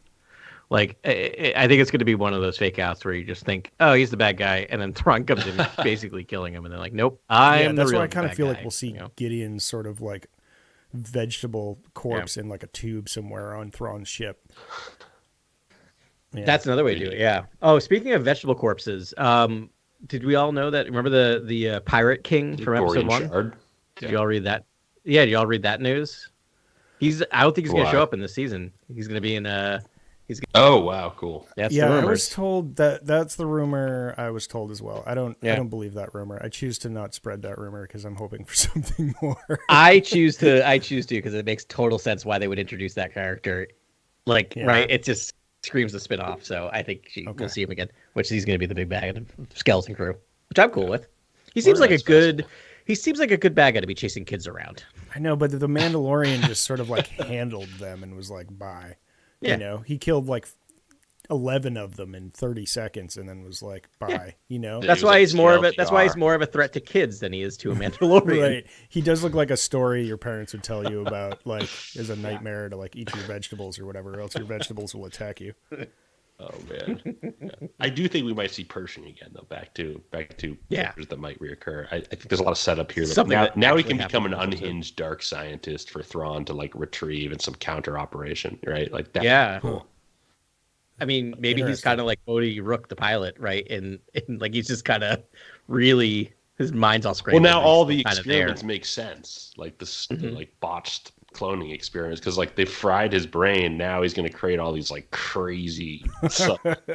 Like, I think it's going to be one of those fake outs where you just think, oh, he's the bad guy, and then Thrawn comes in basically killing him, and they're like, nope, I'm the that's real why I kind of bad feel guy, like we'll see you know? Gideon's sort of like vegetable corpse in like a tube somewhere on Thrawn's ship. Yeah. That's another way to do it. Yeah. Oh, speaking of vegetable corpses, did we all know that? Remember the Pirate King from episode Gorian 1? Shard. Did you all read that? Yeah, did you all read that news? I don't think he's going to Why? show up in this season. He's going to be in Oh wow, cool. That's Yeah, the I rumors. was told that's the rumor I was told as well. I don't believe that rumor. I choose to not spread that rumor because I'm hoping for something more. I choose to because it makes total sense why they would introduce that character. Like, Yeah. right? It just screams the spin-off. So I think we'll see him again, which he's going to be the big bad of Skeleton Crew, which I'm cool with. He seems like a good bad guy to be chasing kids around. I know, but the Mandalorian just sort of like handled them and was like, bye. Yeah. He killed like 11 of them in 30 seconds and then was like, bye. That's was why like he's more of a TLDR. more of a threat to kids than he is to a Mandalorian. Right. He does look like a story your parents would tell you about, like, as a nightmare to like eat your vegetables or whatever, or else your vegetables will attack you. Oh man, yeah. I do think we might see Pershing again, though. Back to characters that might reoccur. I think there's a lot of setup here. Something that Now he actually can become an happened. unhinged dark scientist for Thrawn to like retrieve in some counter operation, right? Like that. Yeah. Cool. I mean, maybe he's Interesting. kind of like Bodhi Rook, the pilot, right? And like he's just kind of really his mind's all Well, scrambled. now all the kind of there. experiments make sense, like the like botched cloning experiments, because like they fried his brain. Now he's going to create all these like crazy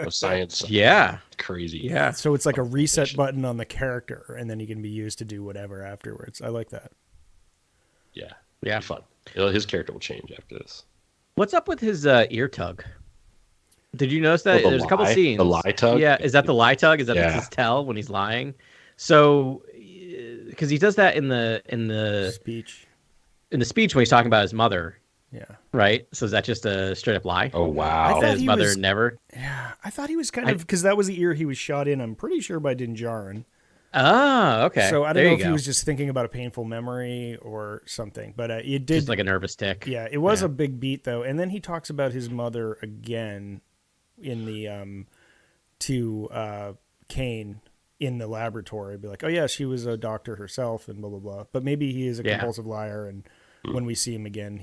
science. Yeah. Crazy. Yeah. So it's like a reset button on the character, and then he can be used to do whatever afterwards. I like that. Yeah. Yeah. Fun. His character will change after this. What's up with his ear tug? Did you notice that? Oh, the There's a couple lie? scenes. The lie tug? Yeah. Is that the lie tug? Is that Yeah. his tell when he's lying? So, because he does that in the Speech. speech when he's talking about his mother, Yeah. right? So is that just a straight up lie? Oh I wow. thought That his he mother was- never. Yeah. I thought he was kind of, because that was the ear he was shot in, I'm pretty sure, by Din Djarin. Oh, okay. So I don't There know you if he go. was just thinking about a painful memory or something, but it did. Just like a nervous tick. Yeah, it was a big beat though, and then he talks about his mother again in the to Kane in the laboratory. Be like, oh yeah, she was a doctor herself, and blah blah blah. But maybe he is a Yeah. compulsive liar, and when we see him again,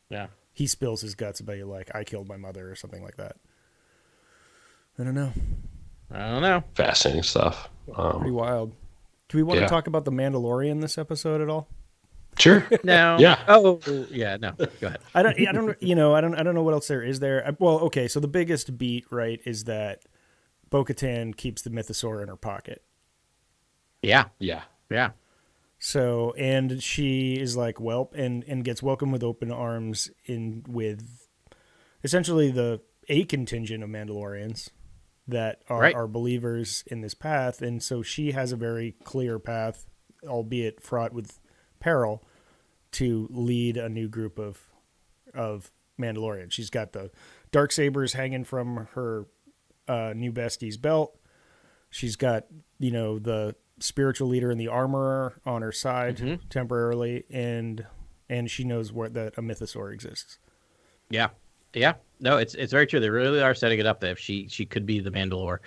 Yeah. he spills his guts about like I killed my mother or something like that. I don't know. I don't know. Fascinating stuff. Pretty wild. Do we want Yeah. to talk about the Mandalorian this episode at all? Sure. No. Yeah. Oh, yeah. No. Go ahead. I don't know what else there is there. Well, okay, so the biggest beat, right, is that Bo-Katan keeps the mythosaur in her pocket. Yeah. Yeah. Yeah. So, and she is like, welp, and gets welcomed with open arms in with essentially a contingent of Mandalorians that are believers in this path, and so she has a very clear path, albeit fraught with peril, to lead a new group of Mandalorians. She's got the dark sabers hanging from her new bestie's belt. She's got the spiritual leader and the armorer on her side temporarily, and she knows that a mythosaur exists. Yeah. Yeah. No, it's very true. They really are setting it up that if she could be the Mandalore.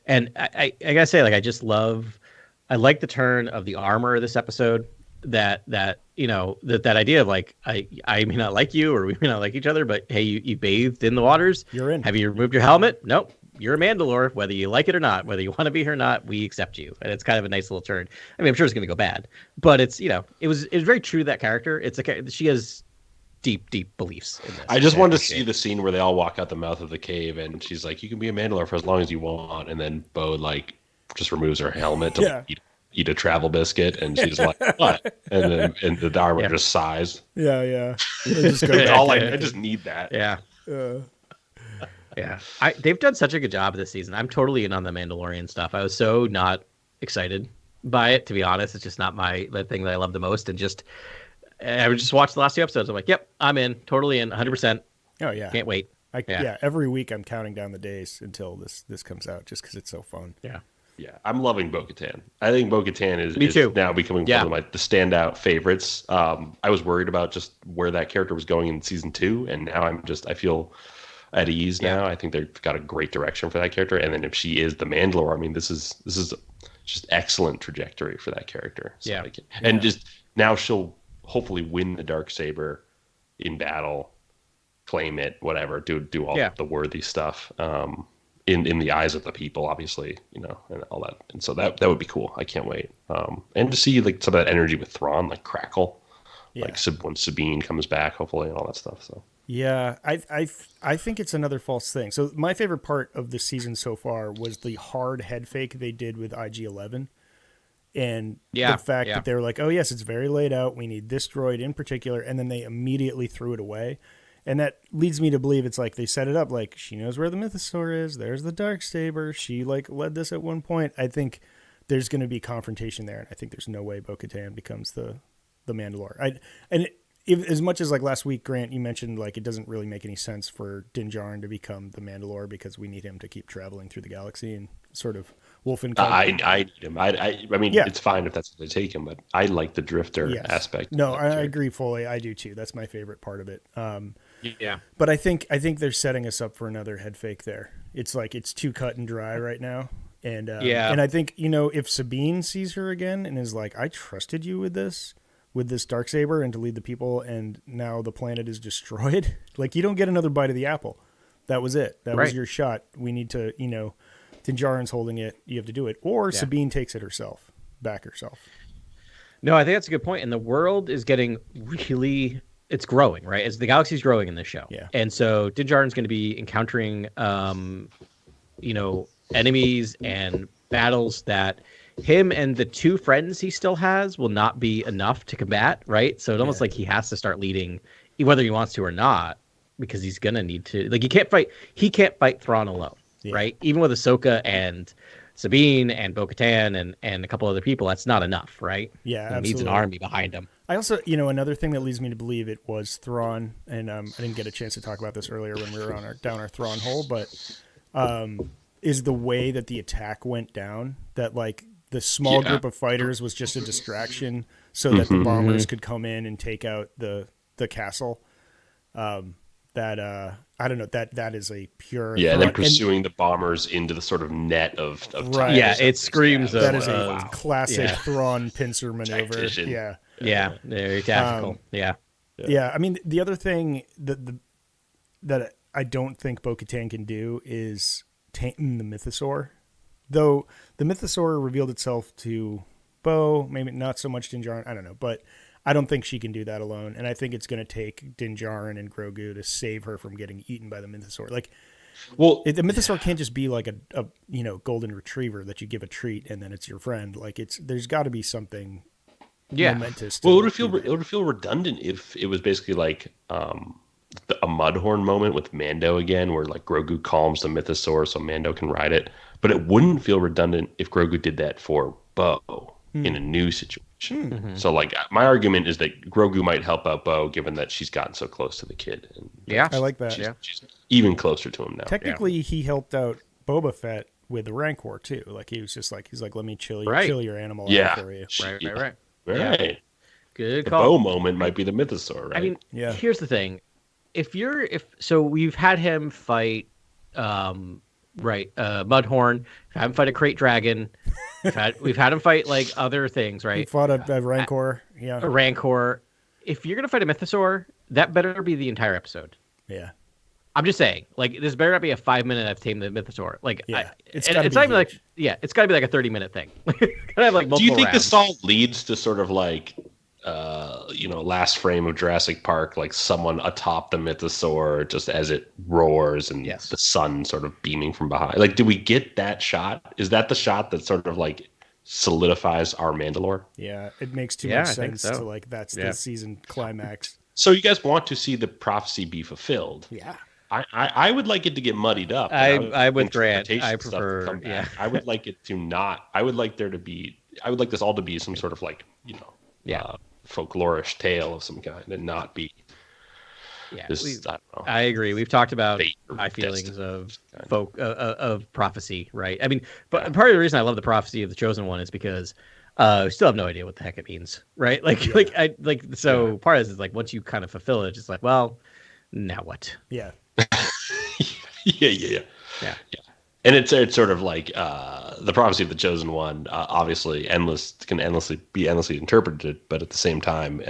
And I gotta say, like, I like the turn of the armor this episode. that you know that idea of like I may not like you or we may not like each other, but hey, you bathed in the waters. You're in. Have you removed your helmet? Nope. You're a Mandalore, whether you like it or not, whether you want to be here or not, we accept you. And it's kind of a nice little turn. I mean, I'm sure it's going to go bad, but it's, you know, it was very true to that character. She has deep beliefs in this. I just wanted to see the scene where they all walk out the mouth of the cave and she's like, you can be a Mandalore for as long as you want. And then Bo like just removes her helmet to like, eat a travel biscuit. And she's like, what? And then the armor just sighs. Yeah. They just go I just need that. Yeah. Yeah, they've done such a good job this season. I'm totally in on the Mandalorian stuff. I was so not excited by it, to be honest. It's just not the thing that I love the most. And I would just watch the last 2 episodes. I'm like, yep, I'm in, totally in, 100%. Oh yeah, can't wait. Every week I'm counting down the days until this comes out, just because it's so fun. Yeah, I'm loving Bo-Katan. I think Bo-Katan is now becoming one of the standout favorites. I was worried about just where that character was going in season 2, and now I feel at ease now. I think they've got a great direction for that character. And then if she is the Mandalore, I mean, this is just excellent trajectory for that character. So just now she'll hopefully win the Darksaber in battle, claim it, whatever, do all the worthy stuff. In the eyes of the people, obviously, you know, and all that. And so that would be cool. I can't wait. And to see like some of that energy with Thrawn, like crackle, like when Sabine comes back, hopefully, and all that stuff. So. Yeah, I think it's another false thing. So my favorite part of the season so far was the hard head fake they did with IG-11. And the fact that they were like, oh, yes, it's very laid out. We need this droid in particular. And then they immediately threw it away. And that leads me to believe it's like they set it up like she knows where the Mythosaur is. There's the Darksaber. She like led this at one point. I think there's going to be confrontation there. And I think there's no way Bo-Katan becomes the Mandalore. As much as like last week, Grant, you mentioned like it doesn't really make any sense for Din Djarin to become the Mandalore because we need him to keep traveling through the galaxy and sort of wolf and cub. I need him. I mean, it's fine if that's what they take him, but I like the drifter aspect. No, I agree fully. I do too. That's my favorite part of it. But I think they're setting us up for another head fake there. It's like it's too cut and dry right now. And and I think, you know, if Sabine sees her again and is like, I trusted you with this Darksaber and to lead the people, and now the planet is destroyed. Like, you don't get another bite of the apple. That was it. That was your shot. We need to, you know, Din Djarin's holding it. You have to do it. Or Sabine takes it herself. No, I think that's a good point. And the world is getting really, it's growing, right? As the galaxy's growing in this show. Yeah. And so Din Djarin's going to be encountering, you know, enemies and battles that him and the 2 friends he still has will not be enough to combat, right? So it's almost like he has to start leading, whether he wants to or not, because he's gonna need to. Like he can't fight Thrawn alone, right? Even with Ahsoka and Sabine and Bo-Katan and a couple other people, that's not enough, right? Yeah, he needs an army behind him. I also, you know, another thing that leads me to believe it was Thrawn, and I didn't get a chance to talk about this earlier when we were down our Thrawn hole, but is the way that the attack went down, that like the small group of fighters was just a distraction so that the bombers could come in and take out the castle. I don't know, that is a pure and then pursuing the bombers into the sort of net of it screams that is a classic Thrawn pincer maneuver. Tactician. Very tactical. I mean, the other thing that I don't think Bo-Katan can do is tame the Mythosaur. Though the Mythosaur revealed itself to Bo, maybe not so much Din Djarin, I don't know, but I don't think she can do that alone, and I think it's going to take Din Djarin and Grogu to save her from getting eaten by the Mythosaur. Like, the Mythosaur can't just be like a you know, golden retriever that you give a treat and then it's your friend. Like, there's got to be something momentous. Well, it would feel redundant if it was basically like a Mudhorn moment with Mando again, where like Grogu calms the Mythosaur so Mando can ride it. But it wouldn't feel redundant if Grogu did that for Bo in a new situation. So like my argument is that Grogu might help out Bo, given that she's gotten so close to the kid. And I like that. She's even closer to him now. Technically, he helped out Boba Fett with the Rancor too. Like he was just like, he's like, let me chill your animal out for you. Right. Good the call. Bo moment might be the Mythosaur, right? I mean, here's the thing. So we've had him fight Mudhorn, have him fight a Krayt Dragon. We've had him fight like other things, right? He fought a Rancor. Yeah. a Rancor. If you're gonna fight a Mythosaur, that better be the entire episode. Yeah. I'm just saying, like, this better not be a 5-minute I've tamed the Mythosaur. Like, Yeah, it's gotta not be even like, huge. yeah, it's got to be like a 30-minute thing. Gotta have like multiple Do you think rounds. this all leads to sort of like, last frame of Jurassic Park, like someone atop the Mythosaur just as it roars and Yes. the sun sort of beaming from behind? Like, do we get that shot? Is that the shot that sort of like solidifies our Mandalore? Yeah, it makes too Yeah, much I think sense so. to like that's Yeah. the season climax. So you guys want to see the prophecy be fulfilled? Yeah. I would like it to get muddied up. I would grant. interpretation I stuff to prefer. come back. Yeah. I would like it to not. I would like there to be. I would like this all to be some sort of like Yeah. folklorish tale of some kind, and not be Yeah. this. I don't know. I agree. We've talked about Fate or my feelings destiny. of prophecy, right? I mean, but part of the reason I love the prophecy of the chosen one is because we still have no idea what the heck it means, right? Like, so part of this is like once you kind of fulfill it, it's just like, well, now what? Yeah. Yeah. And it's sort of like the prophecy of the chosen one. Obviously, can be endlessly interpreted, but at the same time,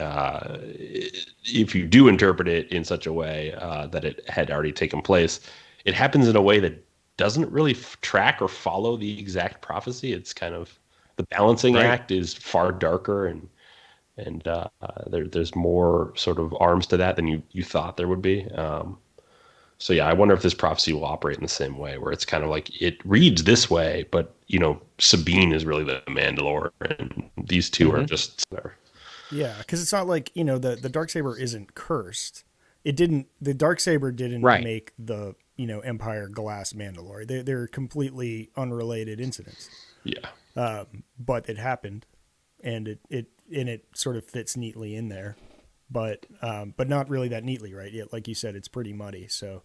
if you do interpret it in such a way that it had already taken place, it happens in a way that doesn't really track or follow the exact prophecy. It's kind of the balancing act is far darker, and there's more sort of arms to that than you thought there would be. So yeah, I wonder if this prophecy will operate in the same way, where it's kind of like it reads this way, but Sabine is really the Mandalore, and these two are just there. Yeah, because it's not like the Darksaber isn't cursed. The Darksaber didn't Right. make the Empire glass Mandalore. They're completely unrelated incidents. Yeah. But it happened, and it sort of fits neatly in there, but not really that neatly, right? Yeah, like you said, it's pretty muddy. So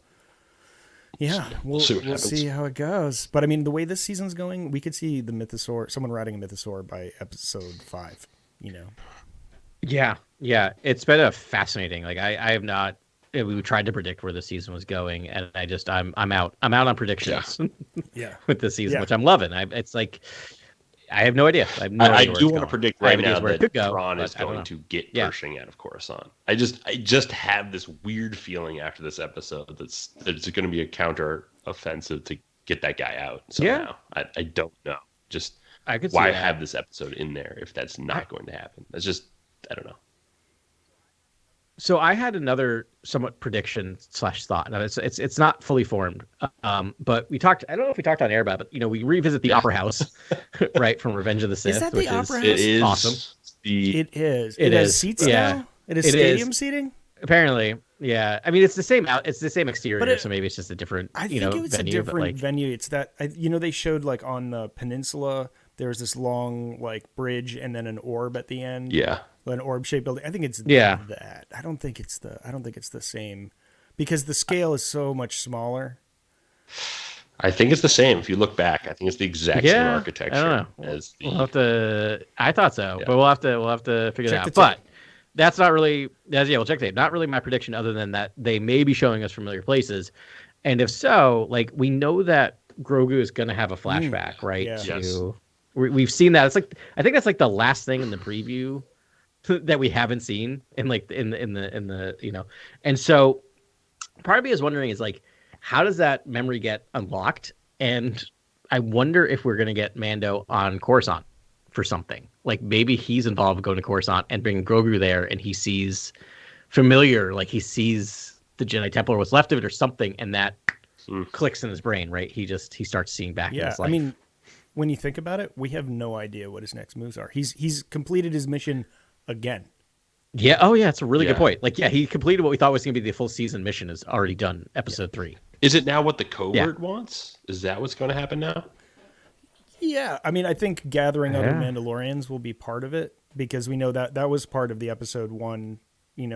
yeah, we'll see what happens. see how it goes. But I mean, the way this season's going, we could see the Mythosaur, someone riding a Mythosaur by episode 5. Yeah. It's been a fascinating. Like I have not. We tried to predict where the season was going, and I'm out. I'm out on predictions Yeah. with this season, Yeah. which I'm loving. It's like I have no idea. I have no I idea where do it's want to going. predict I have right ideas now where it that could go, Thrawn but is I don't going know. to get Yeah. Pershing out of Coruscant. I just have this weird feeling after this episode that it's going to be a counter offensive to get that guy out somehow. I don't know. Just I could see why that. have this episode in there if that's not going to happen? That's just I don't know. So I had another somewhat prediction / thought. Now it's not fully formed, but we talked. I don't know if we talked on air about it, but we revisit the Opera House, right, from Revenge of the Sith. that the which Opera is House? It is awesome. It is. It has is. seats Yeah. now. It is It stadium is. seating. Apparently, yeah. I mean, it's the same exterior, But so maybe it's just a different, I think it's venue. a different but like, venue. It's that they showed like on the peninsula. There's this long like bridge and then an orb at the end. Yeah. An orb-shaped building. I think it's Yeah. that. I don't think it's the same because the scale is so much smaller. I think it's the same. If you look back, I think it's the exact same Yeah, architecture I don't know. as the. We'll have to. I thought so, Yeah. but we'll have to figure Check that the out. tape. But that's not really. We'll check the tape. Not really my prediction, other than that they may be showing us familiar places, and if so, like we know that Grogu is going to have a flashback, right? yeah. Yes. We've seen that. It's like I think that's like the last thing in the preview that we haven't seen in like in the and so part of me is wondering is like how does that memory get unlocked, and I wonder if we're gonna get Mando on Coruscant for something, like maybe he's involved with going to Coruscant and bringing Grogu there, and he sees familiar, like he sees the Jedi Temple or what's left of it or something, and that clicks in his brain, right? He starts seeing back in Yeah, his life. I mean, when you think about it, we have no idea what his next moves are. He's completed his mission again. Yeah. Oh, yeah. It's a really Yeah. good point. Like, yeah, he completed what we thought was going to be the full season mission. Is already done. Episode 3. Is it now what the covert wants? Is that what's going to happen now? Yeah, I mean, I think gathering other Yeah. Mandalorians will be part of it because we know that was part of the episode 1,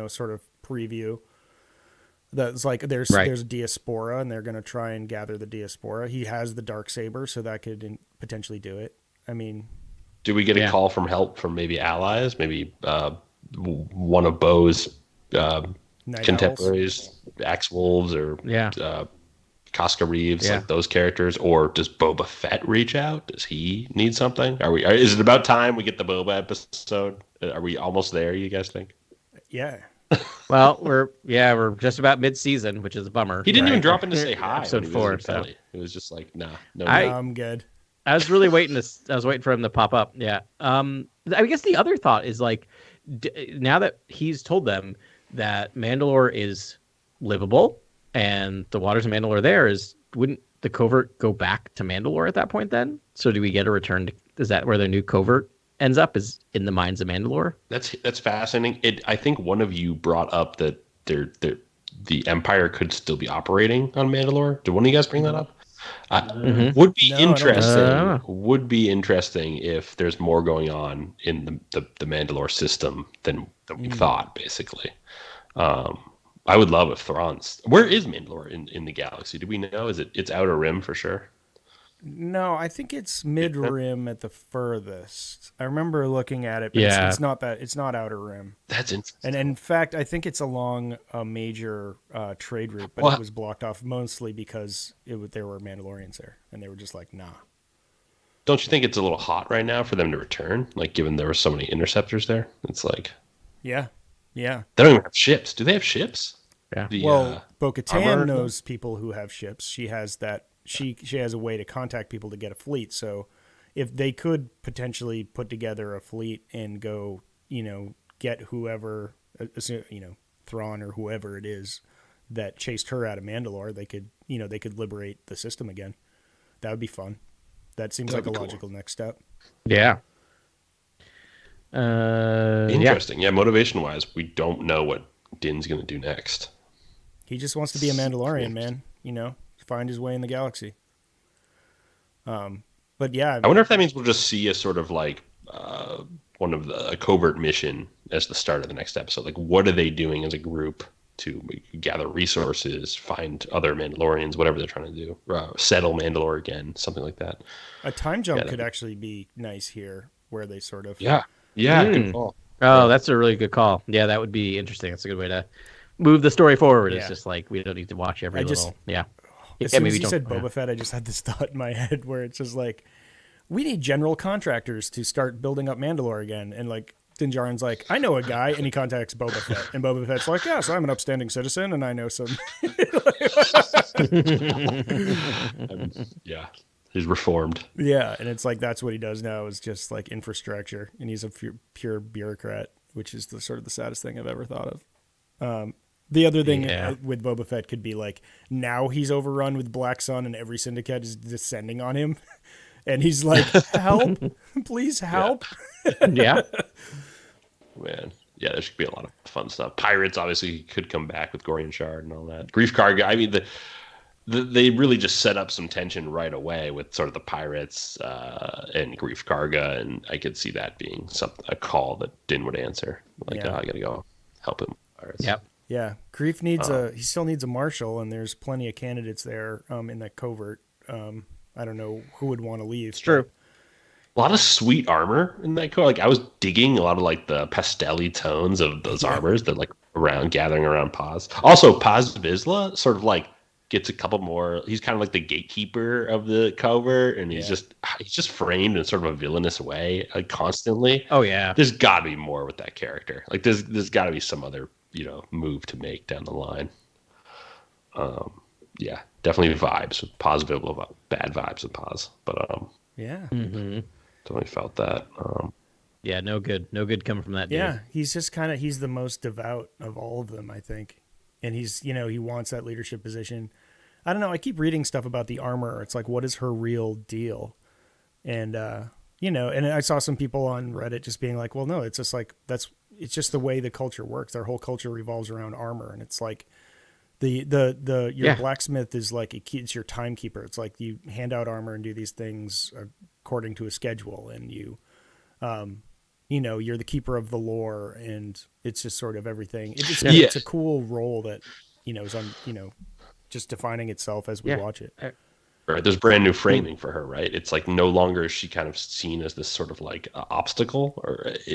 sort of preview. That's like there's Diaspora, and they're going to try and gather the Diaspora. He has the Darksaber, so that could potentially do it. I mean, Do we get a call from help from maybe allies? Maybe one of Bo's Night contemporaries, Axe Wolves, or Casca Reeves, Yeah. like those characters, or does Boba Fett reach out? Does he need something? Is it about time we get the Boba episode? Are we almost there, you guys think? Yeah. Well, we're just about mid-season, which is a bummer. He didn't even right? drop in to say hi. Episode when he 4. visited So Pelly. It was just like, nah, no. I'm good. I was really waiting for him to pop up. Yeah. I guess the other thought is like, now that he's told them that Mandalore is livable and the waters of Mandalore wouldn't the covert go back to Mandalore at that point then? So do we get a return to, is that where the new covert ends up, is in the mines of Mandalore? That's fascinating. I think one of you brought up that the Empire could still be operating on Mandalore. Did one of you guys bring that up? Would be No, I don't think interesting. so. Would be interesting if there's more going on in the Mandalore system than we thought. Basically, I would love if Thrawn's. Where is Mandalore in the galaxy? Do we know? It's Outer Rim for sure? No, I think it's mid rim at the furthest. I remember looking at it, but Yeah. it's not that. It's not outer rim. That's interesting. And in fact, I think it's along a major trade route, but Well- it was blocked off mostly because there were Mandalorians there, and they were just like, nah. Don't you think it's a little hot right now for them to return? Like, given there were so many interceptors there, it's like Yeah, yeah. they don't even have ships. Do they have ships? Yeah. The, Well, Bo-Katan armor- knows people who have ships. She has that. She has a way to contact people to get a fleet. So, if they could potentially put together a fleet and go, get whoever, Thrawn or whoever it is that chased her out of Mandalore, they could liberate the system again. That would be fun. That seems That'd like a be cool. logical next step. Yeah. Interesting. Yeah, motivation wise, we don't know what Din's going to do next. He just wants to be a Mandalorian, man. Find his way in the galaxy. But yeah, I wonder if that means we'll just see a sort of like one of a covert mission as the start of the next episode. Like, what are they doing as a group to gather resources, find other Mandalorians, whatever they're trying to do, settle Mandalore again, something like that. a time jump Yeah, could actually be nice here, where they sort of Yeah. Good call. Oh, that's a really good call. Yeah, that would be interesting. That's a good way to move the story forward. Yeah. It's just like we don't need to watch every I just- little. Yeah. As Yeah, soon as maybe you don't- said yeah. Boba Fett, I just had this thought in my head where it's just like, we need general contractors to start building up Mandalore again. And like, Din Djarin's like, I know a guy, and he contacts Boba Fett. And Boba Fett's like, yeah, so I'm an upstanding citizen, and I know some. Yeah. He's reformed. Yeah, and it's like, that's what he does now, is just like infrastructure. And he's a pure bureaucrat, which is the sort of the saddest thing I've ever thought of. The other thing Yeah. with Boba Fett could be like, now he's overrun with Black Sun and every syndicate is descending on him. And he's like, help, please help. Yeah. Man. Yeah, there should be a lot of fun stuff. Pirates obviously could come back with Gorian Shard and all that. Grief Karga. I mean, they really just set up some tension right away with sort of the pirates and Grief Karga, and I could see that being a call that Din would answer. Like, Yeah. I got to go help him. Pirates. Yep. Yeah, Grief needs he still needs a marshal, and there's plenty of candidates there in that covert. I don't know who would want to leave. It's true. A lot of sweet armor in that core. Like, I was digging a lot of like the pastel-y tones of those armors that like gathering around Paz. Also, Paz Vizsla sort of like gets a couple more. He's kind of like the gatekeeper of the covert, and he's just framed in sort of a villainous way, like constantly. Oh yeah. There's got to be more with that character. Like, there's got to be some other move to make down the line. Yeah, definitely vibes with Paz Vizsla, bad vibes with Paz, but Yeah, definitely felt that. Yeah. No good coming from that dude. yeah. He's just he's the most devout of all of them, I think. And he's he wants that leadership position. I don't know. I keep reading stuff about the armor. It's like, what is her real deal? And and I saw some people on Reddit just being like, well, no, it's just like it's just the way the culture works. Their whole culture revolves around armor, and it's like your Yeah. blacksmith is like it's your timekeeper. It's like you hand out armor and do these things according to a schedule, and you're the keeper of the lore, and it's just sort of everything. It's a cool role that is on just defining itself as we Yeah. watch it. Right, there's brand new framing for her, right? It's like no longer is she kind of seen as this sort of like obstacle,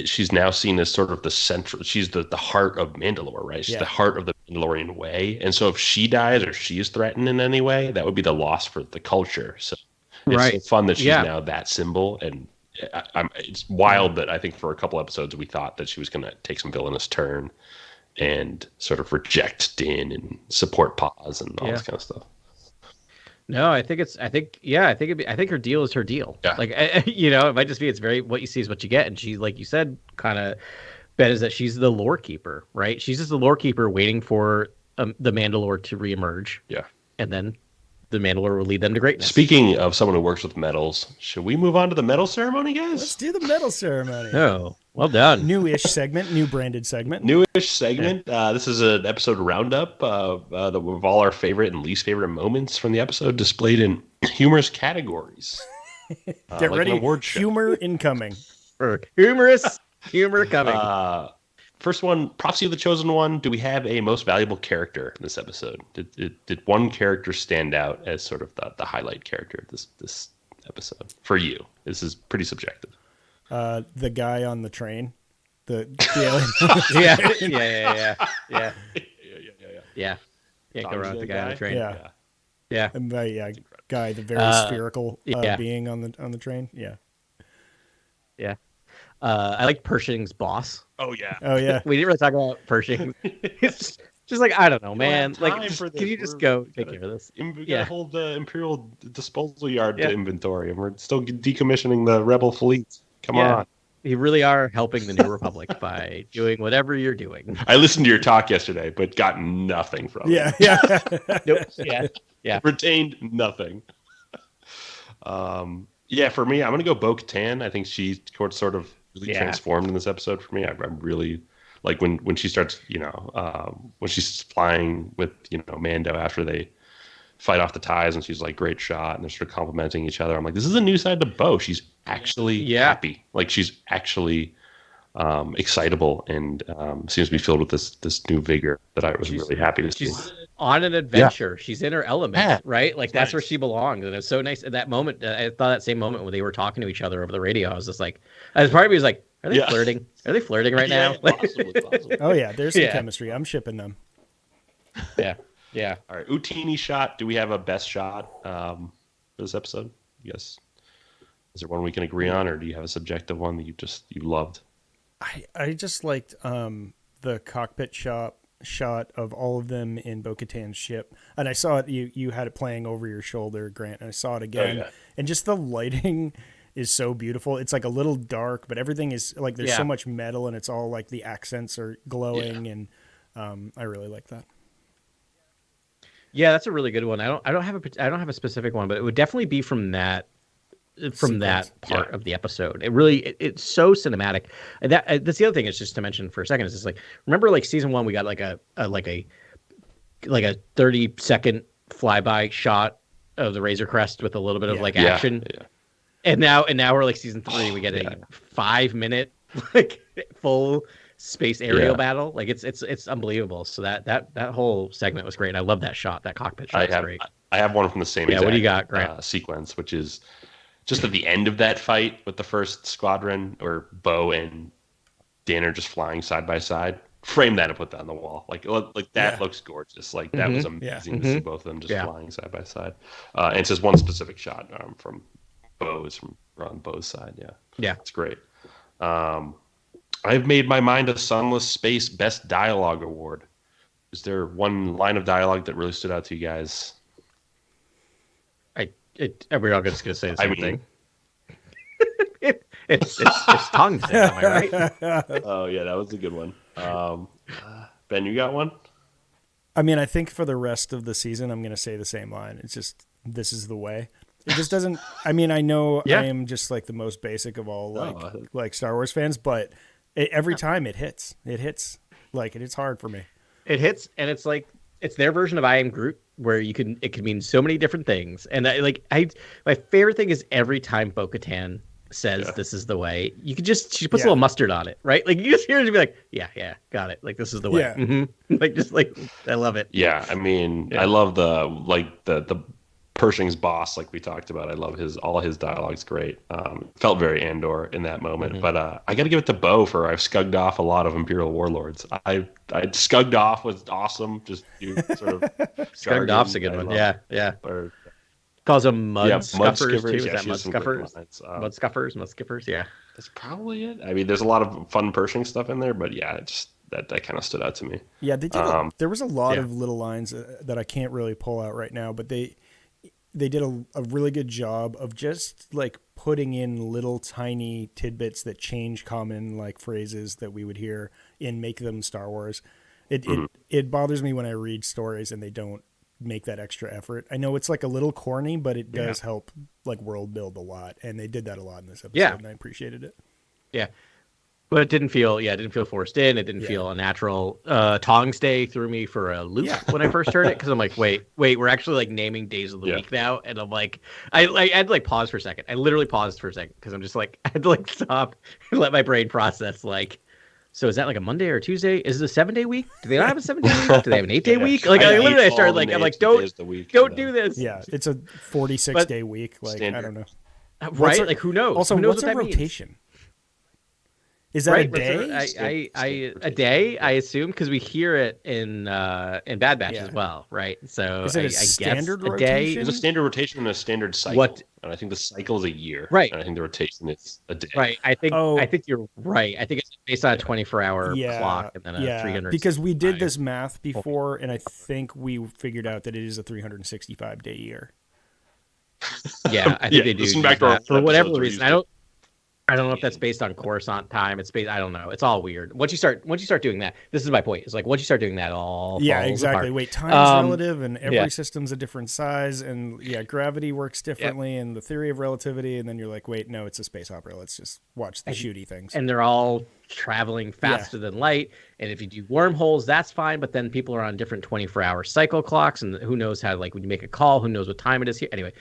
she's now seen as sort of the central. She's the heart of Mandalore, right? She's Yeah. the heart of the Mandalorian way. And so if she dies or she is threatened in any way, that would be the loss for the culture. So it's so fun that she's now that symbol. And it's wild that I think for a couple episodes we thought that she was going to take some villainous turn and sort of reject Din and support Paz and all this kind of stuff. No, I think her deal is her deal. Yeah. Like, it might just be, it's very, what you see is what you get. And she, like you said, kind of bet is that she's the lore keeper, right? She's just the lore keeper waiting for the Mandalore to reemerge. Yeah. And then the Mandalore will lead them to greatness. Speaking of someone who works with metals, should we move on to the medal ceremony, guys? Let's do the medal ceremony. Oh, well done. Newish segment, new branded segment. Newish segment. This is an episode roundup of all our favorite and least favorite moments from the episode displayed in humorous categories. Get ready. An award show. Humor incoming. Humor coming. First one, Prophecy of the Chosen One. Do we have a most valuable character in this episode? Did one character stand out as sort of the highlight character of this episode for you? This is pretty subjective. The guy on the train. The alien. Yeah. Can't go wrong with the guy on the train. Yeah. And the guy, the very spherical being on the train. Yeah. Yeah. I like Pershing's boss. Oh yeah. We didn't really talk about Pershing. It's just like, I don't know, man. Like, can you just go take care of this? We gotta hold the Imperial disposal yard to inventory, and we're still decommissioning the Rebel fleet. Come on. You really are helping the New Republic by doing whatever you're doing. I listened to your talk yesterday, but got nothing from it. Nope. Yeah. Retained nothing. For me, I'm gonna go Bo-Katan. I think she sort of really transformed in this episode for me. I'm really like when she starts, when she's flying with Mando after they fight off the ties, and she's like, great shot, and they're sort of complimenting each other. I'm like, this is a new side to Bo. She's actually happy. Like, she's actually excitable and seems to be filled with this new vigor that I was really happy to see. She's on an adventure. She's in her element, right? Like, that's where she belongs. And it's so nice at that moment. I thought that same moment when they were talking to each other over the radio, I was just like, as part of me was like, are they flirting? Are they flirting right now? Possibly. Oh yeah, there's some chemistry. I'm shipping them. Yeah. All right, Utini shot. Do we have a best shot for this episode? Yes. Is there one we can agree on, or do you have a subjective one that you loved? I just liked the cockpit shot of all of them in Bo-Katan's ship, and I saw it. You had it playing over your shoulder, Grant, and I saw it again. And just the lighting is so beautiful. It's like a little dark, but everything is like there's so much metal, and it's all like the accents are glowing, and I really like that. Yeah, that's a really good one. I don't have a specific one, but it would definitely be from that part of the episode. It's so cinematic. And that's the other thing is just to mention for a second is just like, remember like season 1 we got like a 30-second flyby shot of the Razor Crest with a little bit of like action. Yeah. And now we're like season 3 we get a 5-minute like full space aerial battle. Like it's unbelievable. So that whole segment was great. And I love that shot. That cockpit shot was great. I have one from the same exact, what do you got, Grant? Sequence, which is just at the end of that fight with the first squadron, where Bo and Dan are just flying side by side. Frame that and put that on the wall. Like that looks gorgeous. Like that was amazing to see both of them just flying side by side. And it's just one specific shot from Bo's from on Bo's side. Yeah, it's great. I've made my mind a Sunless Space Best Dialogue Award. Is there one line of dialogue that really stood out to you guys? We're all just going to say the same thing. It's tongues, am I right? Oh, yeah, that was a good one. Ben, you got one? I mean, I think for the rest of the season, I'm going to say the same line. It's just, this is the way. It just doesn't, I mean, I know I am just like the most basic of all like Star Wars fans, but every time it hits. Like, it's hard for me. It hits, and it's like, it's their version of I Am Groot, where it can mean so many different things. And my favorite thing is every time Bo-Katan says this is the way, she puts a little mustard on it, right? Like, you just hear it and be like, yeah, got it. Like, this is the way. Like, just like, I love it. Yeah, I mean, I love the Pershing's boss, like we talked about. I love all his dialogue's great. Felt very Andor in that moment. But I got to give it to Bo for I've scugged off a lot of Imperial warlords. I scugged off was awesome. Just you sort of Scugged off's a good one. Yeah. Or, Calls them mud scuffers too. skippers. Is Yeah, that she mud has some great scuffers? lines. Mud scuffers, mud skippers. Yeah. That's probably it. I mean, there's a lot of fun Pershing stuff in there, but yeah, that kind of stood out to me. Yeah, they did. There was a lot of little lines that I can't really pull out right now, but they did a really good job of just like putting in little tiny tidbits that change common like phrases that we would hear and make them Star Wars. It bothers me when I read stories and they don't make that extra effort. I know it's like a little corny, but it does help like world build a lot, and they did that a lot in this episode, and I appreciated it. Yeah. But it didn't feel forced in. It didn't feel unnatural. Tongs Day threw me for a loop when I first heard it, because I'm like, wait, we're actually like naming days of the week now, and I'm like, I had to like pause for a second. I literally paused for a second because I'm just like, I had to like stop and let my brain process. Like, so is that like a Monday or a Tuesday? Is it a 7-day week? Do they not have a 7-day week? Do they have an 8-day week? Like, I started like, I'm like, don't do this. Yeah, it's a 46-day week. Like, standard. I don't know. Right? Like, who knows? Also, who knows what's what a that rotation? Means? Is that right, a day? A day, I assume, because we hear it in Bad Batch as well, right? So is it I standard guess rotation? A day. There's a standard rotation and a standard cycle. And I think the cycle is a year. Right. And I think the rotation is a day. Right. I think you're right. I think it's based on a 24-hour clock and then a 300. Because we did this math before, and I think we figured out that it is a 365-day year. Yeah, I think they do. Listen back to our for whatever reason. I don't know if that's based on Coruscant time. It's based. I don't know. It's all weird. Once you start doing that, this is my point. It's like once you start doing that, all falls exactly. apart. Wait, time's relative, and every system's a different size, and gravity works differently, and the theory of relativity, and then you're like, wait, no, it's a space opera. Let's just watch the shooty things. And they're all traveling faster than light. And if you do wormholes, that's fine. But then people are on different 24-hour cycle clocks, and who knows how? Like when you make a call, who knows what time it is here? Anyway,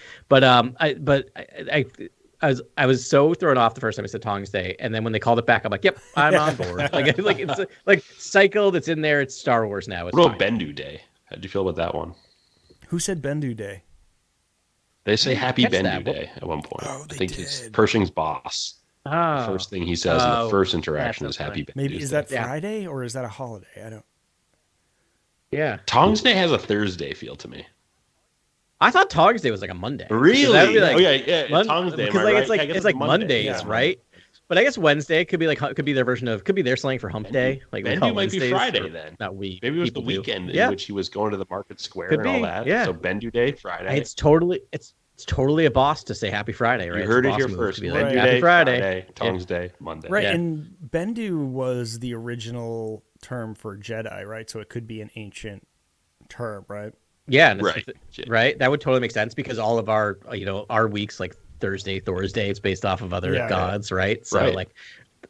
I was so thrown off the first time I said Tongs Day, and then when they called it back, I'm like, "Yep, I'm on board." like it's like cycle that's in there. It's Star Wars now. It's what about Bendu Day? How did you feel about that one? Who said Bendu Day? They say Happy Bendu Day at one point. I think it's Pershing's boss. The first thing he says in the first interaction is Happy Bendu. Maybe is that Friday or is that a holiday? I don't. Yeah, Tongs Day has a Thursday feel to me. I thought Tongs Day was like a Monday. Really? That would be like, Tongs Day. Because it's like Mondays, right? But I guess Wednesday could be their version of their slang for Hump Day. Like Bendu might be Friday then. Not we. Maybe it was the weekend in which he was going to the market square and all that. Yeah. So Bendu Day, Friday. It's totally a boss to say Happy Friday, right? You heard it here first. Like, Happy Friday, Tongs Day, Monday. Right, and Bendu was the original term for Jedi, right? So it could be an ancient term, right? Yeah, right. That would totally make sense because all of our weeks like Thursday, it's based off of other gods, right? So like,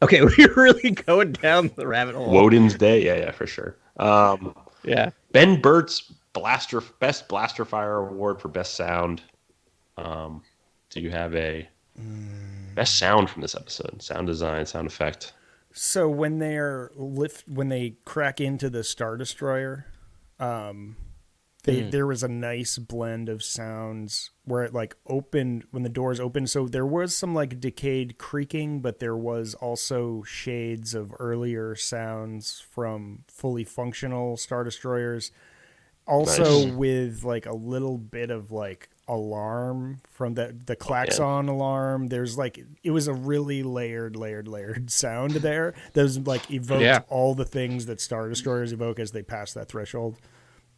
okay, we're really going down the rabbit hole. Woden's Day, yeah, for sure. Ben Burtt's best blaster fire award for best sound. Do you have a best sound from this episode? Sound design, sound effect. So when they crack into the Star Destroyer, there was a nice blend of sounds where it like opened when the doors opened. So there was some like decayed creaking, but there was also shades of earlier sounds from fully functional Star Destroyers. Also with like a little bit of like alarm from the klaxon alarm. There's like, it was a really layered sound there. That was like evoked all the things that Star Destroyers evoke as they pass that threshold.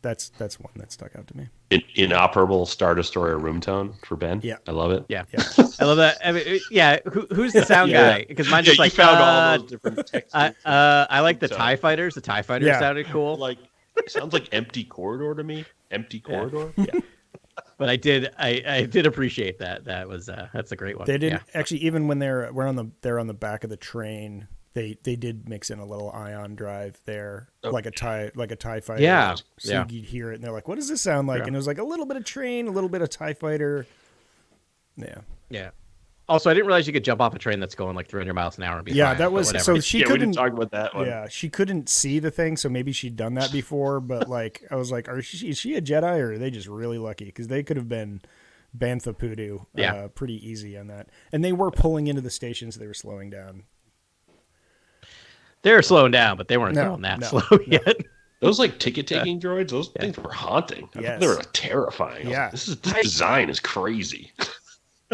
That's one that stuck out to me. Inoperable Star Destroyer room tone for Ben. Yeah, I love it. Yeah. I love that. I mean, who's the sound guy? Because mine's just like you found all those different textures. I like the TIE fighters. The TIE fighters sounded cool. Like sounds like Empty Corridor to me. Empty Corridor. Yeah. But I did appreciate that. That's a great one. They didn't actually, even when they're on the back of the train. They did mix in a little ion drive there, like a TIE fighter. Yeah, so you'd hear it, and they're like, "What does this sound like?" Yeah. And it was like a little bit of train, a little bit of TIE fighter. Yeah. Also, I didn't realize you could jump off a train that's going like 300 miles an hour and be fine, that was so she couldn't we didn't talk about that one. Yeah, she couldn't see the thing, so maybe she'd done that before. But like, I was like, is she a Jedi, or are they just really lucky? Because they could have been Bantha Poodoo. Yeah. Pretty easy on that. And they were pulling into the stations. They were slowing down. They were slowing down, but they weren't No, going that no, slow no. yet. Those like ticket taking droids, those things were haunting. I Yes. thought they were terrifying. I was Yeah. like, this design is crazy.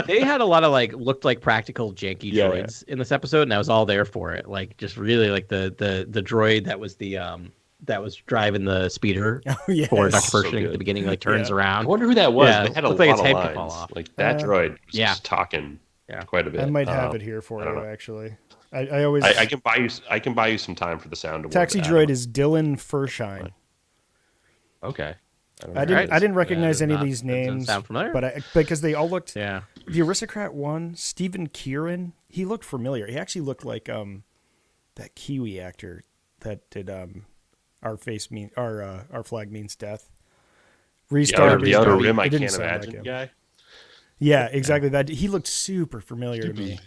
They had a lot of like looked like practical janky Yeah, droids in this episode, and I was all there for it. Like just really like the droid that was the that was driving the speeder Oh, yes. for Dr. So Pershing at the good. beginning, like turns Yeah. I around. wonder who that was. Yeah, They had a looked lot like its of head could fall lines. off. Like that droid was Yeah. just talking Yeah. quite a bit. I might have it here for I don't you, know. actually. I always... I can buy you some time for the sound award. Taxi droid is Dylan Furshine. Okay. don't I know. didn't. Right. I didn't recognize Yeah, any of not- these that doesn't names, sound familiar. but because they all looked. Yeah. The Aristocrat one, Stephen Kieran, he looked familiar. He actually looked like that Kiwi actor that did our flag means death. Restart. The Outer Restart. Rim, I It didn't can't sound like imagine him. guy. Yeah, exactly. That he looked super familiar to me.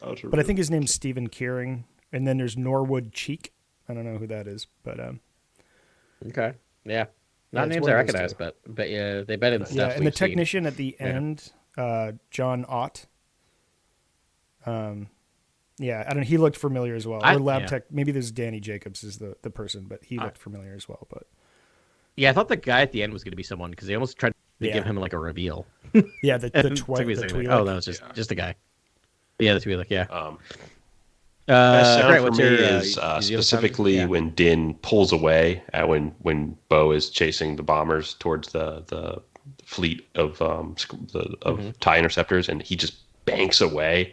Outer But I Rim. think his name's Stephen Kieran, and then there's Norwood Cheek. I don't know who that is, but Okay. Yeah. Not it's names one I of those recognize, two. but yeah, they bet in stuff. yeah, and the we've seen. technician at the Yeah. end, John Ott. Yeah, I don't. He looked familiar as well. Or lab Yeah. tech. Maybe there's Danny Jacobs is the person, but he looked familiar as well. But Yeah, I thought the guy at the end was going to be someone because they almost tried to Yeah. give him like a reveal. yeah, the Took me a second, like, Twi'lek. oh, that was just a guy. Yeah, the Twi'lek. Yeah. Best sound Grant, for what's me your, is you have specifically something? when Din pulls away when Bo is chasing the bombers towards the fleet of TIE interceptors, and he just banks away.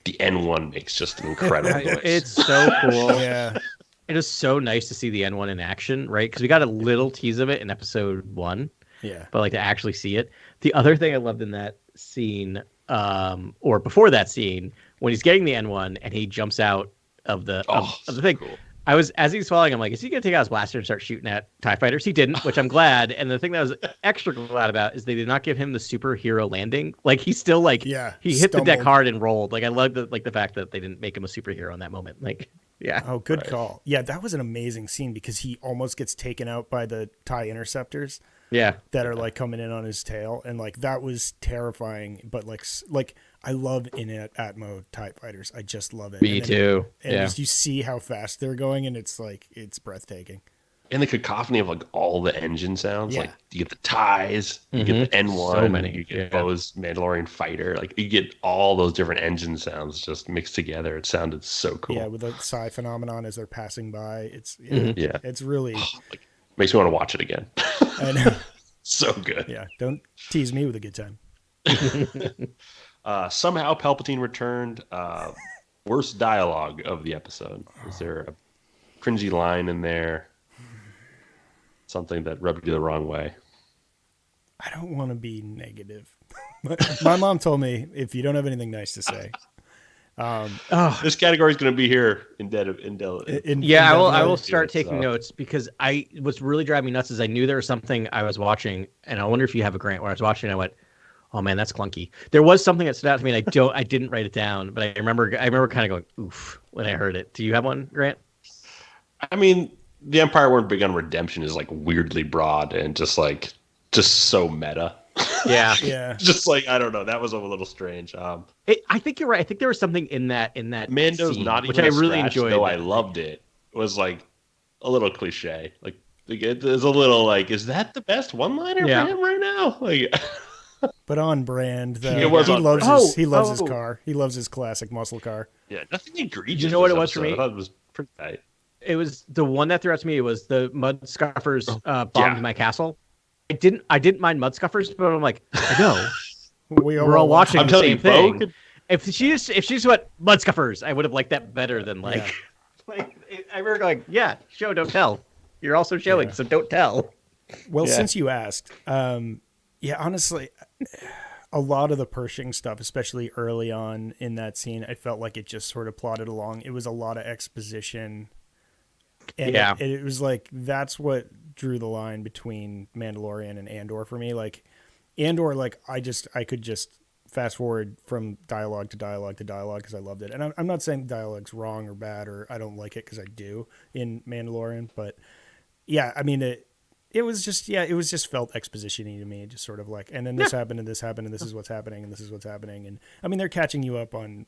The N1 makes just an incredible Yeah. noise. It's so cool. Yeah, It is so nice to see the N1 in action, right? Because we got a little tease of it in episode 1, yeah, but like to actually see it. The other thing I loved in that scene, or before that scene, when he's getting the N1 and he jumps out of the of the thing. Cool. I was, as he's falling, I'm like, is he gonna take out his blaster and start shooting at TIE fighters? He didn't, which I'm glad. And the thing that I was extra glad about is they did not give him the superhero landing. Like he's still like, Yeah, he hit the deck stumbled. hard and rolled. Like I love the fact that they didn't make him a superhero in that moment. Like, yeah. Oh, good call. Yeah, that was an amazing scene because he almost gets taken out by the TIE interceptors Yeah. that are like coming in on his tail, and like that was terrifying. But like I love in Atmo TIE fighters. I just love it. Me And then- too. And Yeah. just you see how fast they're going, and it's breathtaking. And the cacophony of like all the engine sounds, Yeah. like you get the ties, you get the N1, So many, you get yeah. Bo's Mandalorian fighter, like you get all those different engine sounds just mixed together. It sounded so cool. Yeah, with the psi phenomenon as they're passing by, it's Yeah. it's really. Like, makes me want to watch it again. I know. So good. Yeah, don't tease me with a good time. Somehow Palpatine returned. Worst dialogue of the episode. Is there a cringy line in there? Something that rubbed you the wrong way? I don't want to be negative. My mom told me if you don't have anything nice to say, This category is going to be here in Yeah, I will. I indefinitely. will start so- taking notes because what's really driving me nuts is I knew there was something I was watching, and I wonder if you have a Grant where I was watching. And I went, "Oh man, that's clunky." There was something that stood out to me, and I didn't write it down, but I remember kind of going, "Oof," when I heard it. Do you have one, Grant? I mean, the Empire weren't big on redemption is like weirdly broad and just so meta. Yeah, Yeah, Just like, I don't know. That was a little strange. I think you're right. I think there was something in that Mando's scene, not even which I a really scratch, enjoyed. though I loved it. Was like a little cliche. Like there's a little like, is that the best one-liner Yeah. for him right now? Like, but on brand. Though. It was he on loves brand. his he loves his Oh. car. He loves his classic muscle car. yeah, nothing egregious. You know what this it was for episode. me? I thought it was pretty tight. It was the one that threw out to me. It was the mud scuffers bombed yeah. my castle. I didn't mind mud scuffers, but I'm like, I know. We're all watching I'm the telling same you, Bo thing. could- If she just went mud scuffers, I would have liked that better than like, I remember going, yeah, show don't tell. You're also showing, Yeah. so don't tell. Well, Yeah. since you asked, yeah, honestly, a lot of the Pershing stuff, especially early on in that scene, I felt like it just sort of plodded along. It was a lot of exposition. And Yeah. it was like, that's what drew the line between Mandalorian and Andor for me. Like, Andor, like, I could just fast forward from dialogue to dialogue to dialogue because I loved it. And I'm not saying dialogue's wrong or bad or I don't like it because I do in Mandalorian, but yeah, I mean, it was just it was just felt exposition-y to me, just sort of like, and then this happened and this happened and this is what's happening and this is what's happening, and I mean they're catching you up on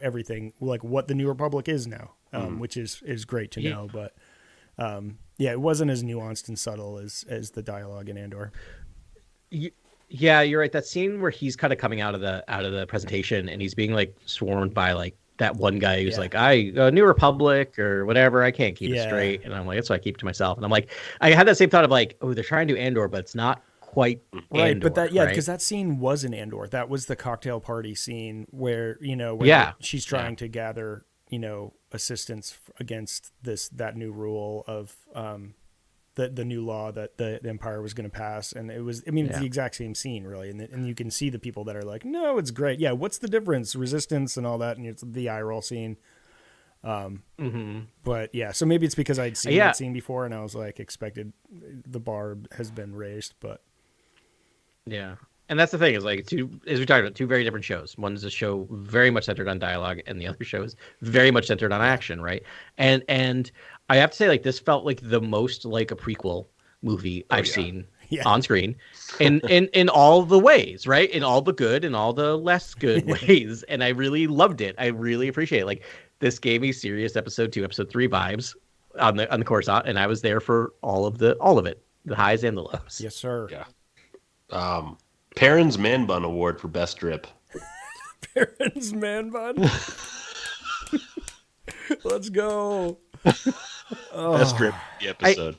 everything, like what the New Republic is now, which is great to know, but it wasn't as nuanced and subtle as the dialogue in Andor. Yeah, you're right. That scene where he's kind of coming out of the presentation and he's being like swarmed by like that one guy who's like, New Republic or whatever, I can't keep it straight. And I'm like, that's why I keep it to myself. And I'm like, I had that same thought of like, oh, they're trying to do Andor, but it's not quite right. Andor, but because that scene was in Andor. That was the cocktail party scene where, she's trying to gather, assistance against that new rule of the new law that the Empire was going to pass. And it was, it's the exact same scene really. And you can see the people that are like, no, it's great. Yeah. What's the difference? Resistance and all that. And it's the eye roll scene. But so maybe it's because I'd seen that scene before and I was like expected the bar has been raised, but and that's the thing is like as we talked about, two very different shows. One's a show very much centered on dialogue and the other show is very much centered on action, right? And I have to say, like, this felt like the most like a prequel movie I've seen on screen in all the ways, right? In all the good and all the less good ways. And I really loved it. I really appreciate it. Like, this gave me serious episode 2, episode 3 vibes on the Coruscant, and I was there for all of it, the highs and the lows. Yes, sir. Yeah. Perrin's Man Bun Award for Best Drip. Perrin's Man Bun. Let's go. Best Drip the episode.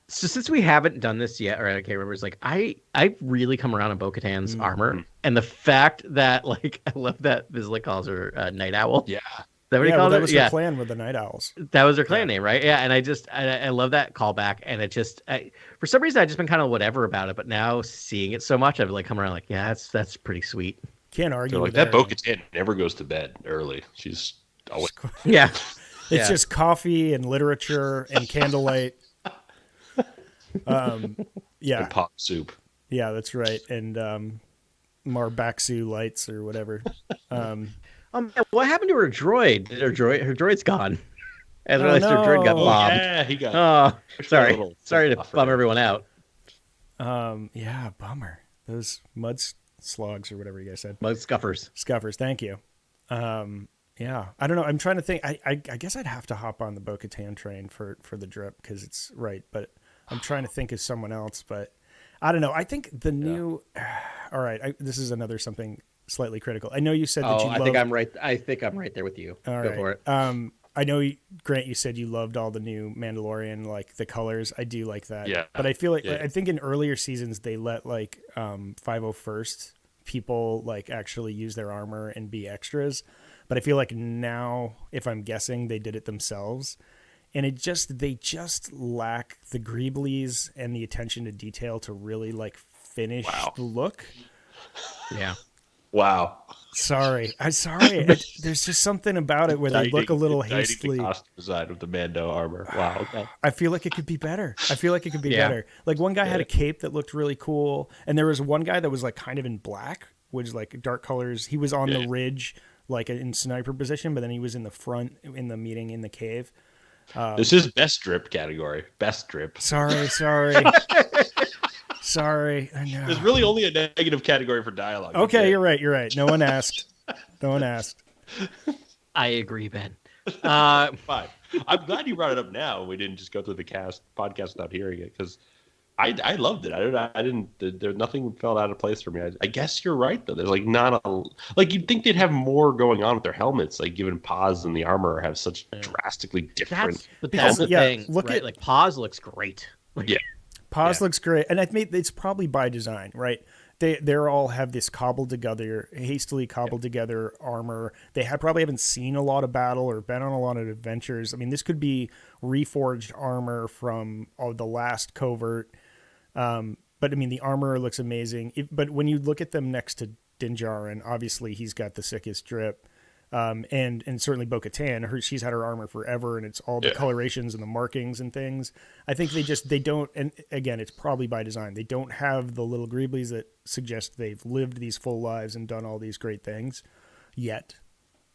So since we haven't done this yet, or I can't remember, it's like I've really come around on Bo-Katan's armor, and the fact that like I love that Vizsla calls her Night Owl. Yeah. That what he called that it? was her clan with the Night Owls. That was her clan name, right? Yeah, and I love that callback, and it just for some reason I've just been kind of whatever about it, but now seeing it so much, I've like come around like, that's pretty sweet. Can't argue. So like that Bo-Katan never goes to bed early. She's always It's just coffee and literature and candlelight. And pop soup. Yeah, that's right. And Marbaksu lights or whatever. What happened to her droid? Her droid's gone. As her droid got bombed. Yeah, he got. Oh, sorry to bum everyone out. Yeah, bummer. Those mud slugs or whatever you guys said. Mud scuffers. Thank you. Yeah, I don't know. I'm trying to think. I guess I'd have to hop on the Bo-Katan train for the drip because it's right. But I'm trying to think of someone else. But I don't know. I think the new. All right, this is another something slightly critical. I know you said that you loved... I think I'm right there with you. All Go right. for it. I know, Grant, you said you loved all the new Mandalorian, like the colors. I do like that. Yeah. But I feel like I think in earlier seasons they let like 501st people like actually use their armor and be extras. But I feel like now, if I'm guessing, they did it themselves. And they just lack the greeblies and the attention to detail to really like finish the look. Yeah. Wow. Sorry. There's just something about it where they look a little hastily. The costume design of the Mando armor. Wow. Okay. I feel like it could be better. Better. Like one guy had a cape that looked really cool, and there was one guy that was like kind of in black, which like dark colors. He was on the ridge, like in sniper position, but then he was in the front in the meeting in the cave. This is best drip category. Best drip. Sorry. Sorry, I know. There's really only a negative category for dialogue. Okay, you're right. No one asked. I agree, Ben. Fine. I'm glad you brought it up now. We didn't just go through the podcast without hearing it because I loved it. I didn't. There nothing felt out of place for me. I guess you're right though. There's like not a like you'd think they'd have more going on with their helmets, like given Paz and the armor have such drastically different. That's the thing. Look right? Like Paz looks great. Paz looks great, and I think it's probably by design, right? They all have this hastily cobbled together armor. They probably haven't seen a lot of battle or been on a lot of adventures. I mean, this could be reforged armor from the last covert. But I mean, the armor looks amazing. But when you look at them next to Din Djarin, obviously he's got the sickest drip. And certainly Bo-Katan, she's had her armor forever, and it's all the colorations and the markings and things. I think they don't, and again, it's probably by design. They don't have the little greeblies that suggest they've lived these full lives and done all these great things yet.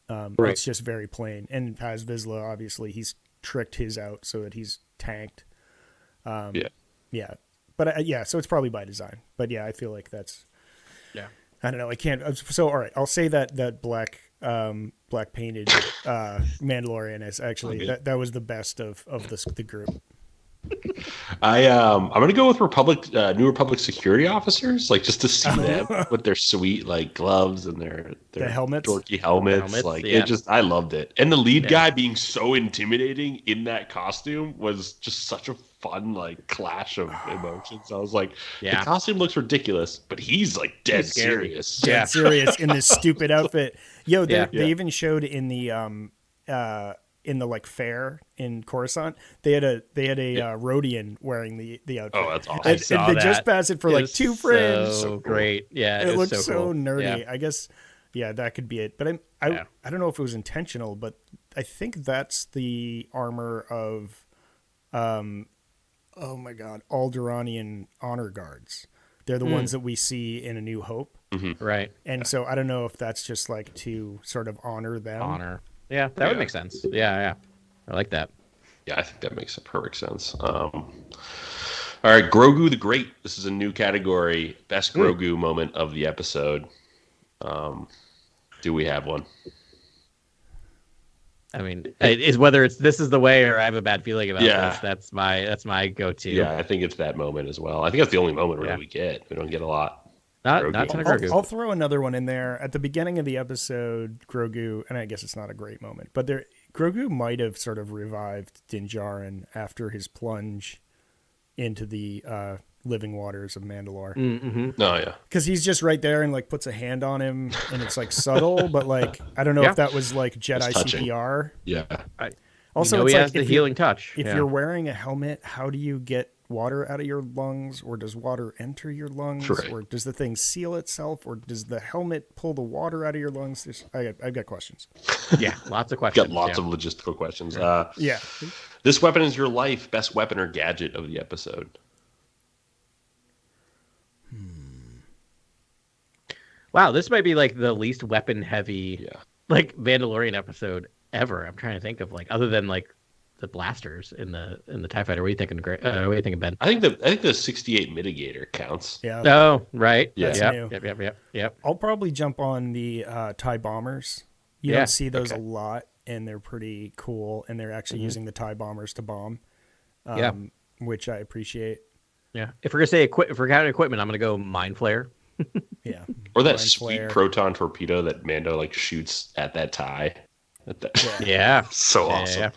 It's just very plain. And Paz Vizsla, obviously, he's tricked his out so that he's tanked. yeah, but yeah, so it's probably by design. But yeah, I feel like that's. Yeah. I don't know. I can't. So all right, I'll say that black painted Mandalorian is actually that was the best of the group. I'm gonna go with New Republic security officers, like just to see them with their sweet like gloves and their The helmets? dorky helmets. Like yeah. I loved it. And the lead guy being so intimidating in that costume was just such a fun like clash of emotions. I was like, the costume looks ridiculous, but he's like dead serious. Dead serious in this stupid outfit. Yo, they even showed in the like fair in Coruscant, they had a Rhodian wearing the outfit. Oh, that's awesome. And they just passed it for like 2 frames. So great. Yeah, it looks so cool. nerdy. Yeah. I guess, yeah, that could be it. But I don't know if it was intentional, but I think that's the armor of, oh my God, Alderaanian honor guards. They're the ones that we see in A New Hope. Mm-hmm. Right. And so I don't know if that's just like to sort of honor them. Yeah, that would make sense. Yeah. I like that. Yeah, I think that makes perfect sense. All right, Grogu the Great. This is a new category. Best Grogu moment of the episode. Do we have one? I mean, it's whether this is the way or I have a bad feeling about this. That's my go-to. Yeah, I think it's that moment as well. I think that's the only moment really we get. We don't get a lot. Not ton of Grogu. I'll throw another one in there at the beginning of the episode. Grogu, and I guess it's not a great moment, but Grogu might have sort of revived Din Djarin after his plunge into the living waters of Mandalore. Mm-hmm. Oh yeah, because he's just right there and like puts a hand on him, and it's like subtle, but like I don't know if that was like Jedi CPR. Yeah. Also, he it's has the healing touch. If you're wearing a helmet, how do you get water out of your lungs, or does water enter your lungs, or does the thing seal itself, or does the helmet pull the water out of your lungs? I've got questions. Yeah, lots of questions. Got lots of logistical questions. Yeah. This weapon is your life. Best weapon or gadget of the episode. Wow, this might be like the least weapon heavy like Mandalorian episode ever. I'm trying to think of like other than like the blasters in the TIE fighter. What are you thinking, what are you thinking, Ben? I think the 68 mitigator counts. Yeah. Oh, right. Yeah. Yep. I'll probably jump on the TIE bombers. You don't see those a lot, and they're pretty cool, and they're actually using the TIE bombers to bomb, which I appreciate. Yeah. If we're gonna say if we're counting equipment, I'm gonna go Mind Flare. Yeah. Or that sweet proton torpedo that Mando like shoots at that TIE. Yeah. So awesome.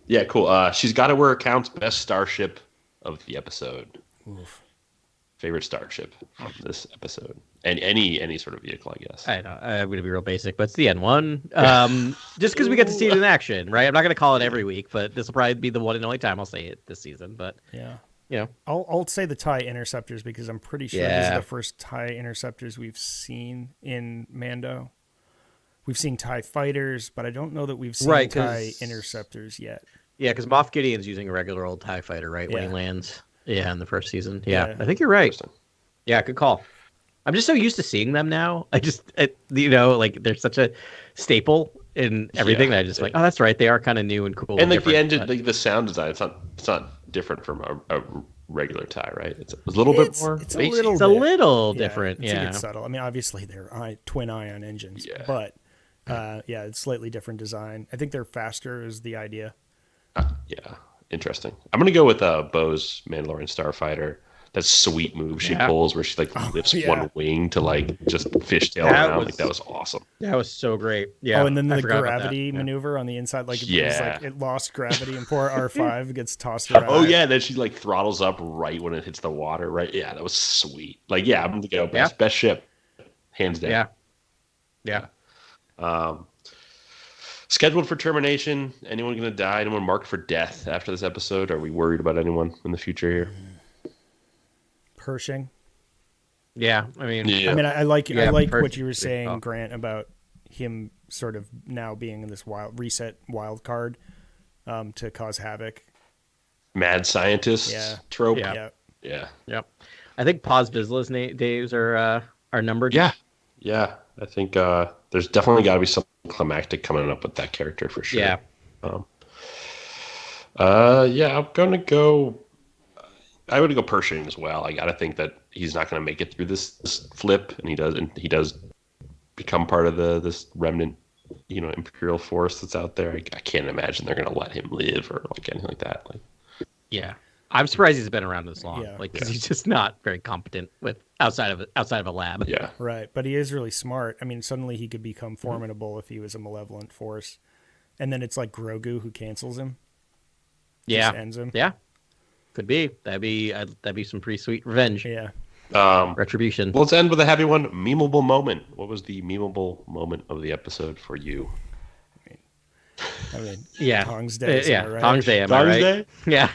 Yeah, cool. She's got to wear accounts. Best starship of the episode. Oof. Favorite starship from this episode, and any sort of vehicle, I guess. I know I'm gonna be real basic, but it's the N1. Just because we get to see it in action, right? I'm not gonna call it every week, but this will probably be the one and only time I'll say it this season. But I'll say the TIE interceptors because I'm pretty sure these are the first TIE interceptors we've seen in Mando. We've seen TIE fighters, but I don't know that we've seen TIE interceptors yet. Yeah, because Moff Gideon's using a regular old TIE fighter, right? When he lands. Yeah, in the first season. Yeah, I think you're right. Yeah, good call. I'm just so used to seeing them now. Like they're such a staple in everything that I just like, oh, that's right. They are kind of new and cool. And like the engine, the sound design, it's not different from a regular TIE, right? It's a little bit more. It's basic. a little different. It's a bit subtle. I mean, obviously they're twin ion engines, but it's slightly different design. I think they're faster is the idea. Interesting. I'm gonna go with Bo's Mandalorian Starfighter. That sweet move she pulls where she like lifts one wing to like just fishtail around. That was awesome. That was so great. Yeah. Oh, and then the gravity maneuver on the inside, like it was like it lost gravity and poor R5 gets tossed around. Oh yeah, then she like throttles up right when it hits the water. Right? Yeah, that was sweet. Like I'm gonna go best ship, hands down. Yeah. Scheduled for termination. Anyone going to die? Anyone marked for death after this episode? Are we worried about anyone in the future here? Pershing. Yeah, I mean, I like what you were saying, Grant, about him sort of now being in this wild card to cause havoc. Mad scientist trope. Yeah. I think Paz Vizsla's days are numbered. Yeah. I think there's definitely got to be something climactic coming up with that character for sure. Yeah. I'm gonna go. I would go Pershing as well. I got to think that he's not going to make it through this flip, and he does become part of this remnant, Imperial force that's out there. I can't imagine they're going to let him live or like anything like that. Like, Yeah, I'm surprised he's been around this long. Yeah. Because he's just not very competent with outside of a lab. yeah, Right, but he is really smart. I mean, suddenly he could become formidable if he was a malevolent force, and then it's like Grogu who cancels him. Yeah, Just ends him. yeah, could be. That'd be some pretty sweet revenge, Yeah. retribution. Well, let's end with a happy one. Memeable moment. What was the memeable moment of the episode for you? I mean, Yeah, Tongs Day. yeah, Am I right? Tongs Day. Am I Tongs right? Day? Yeah,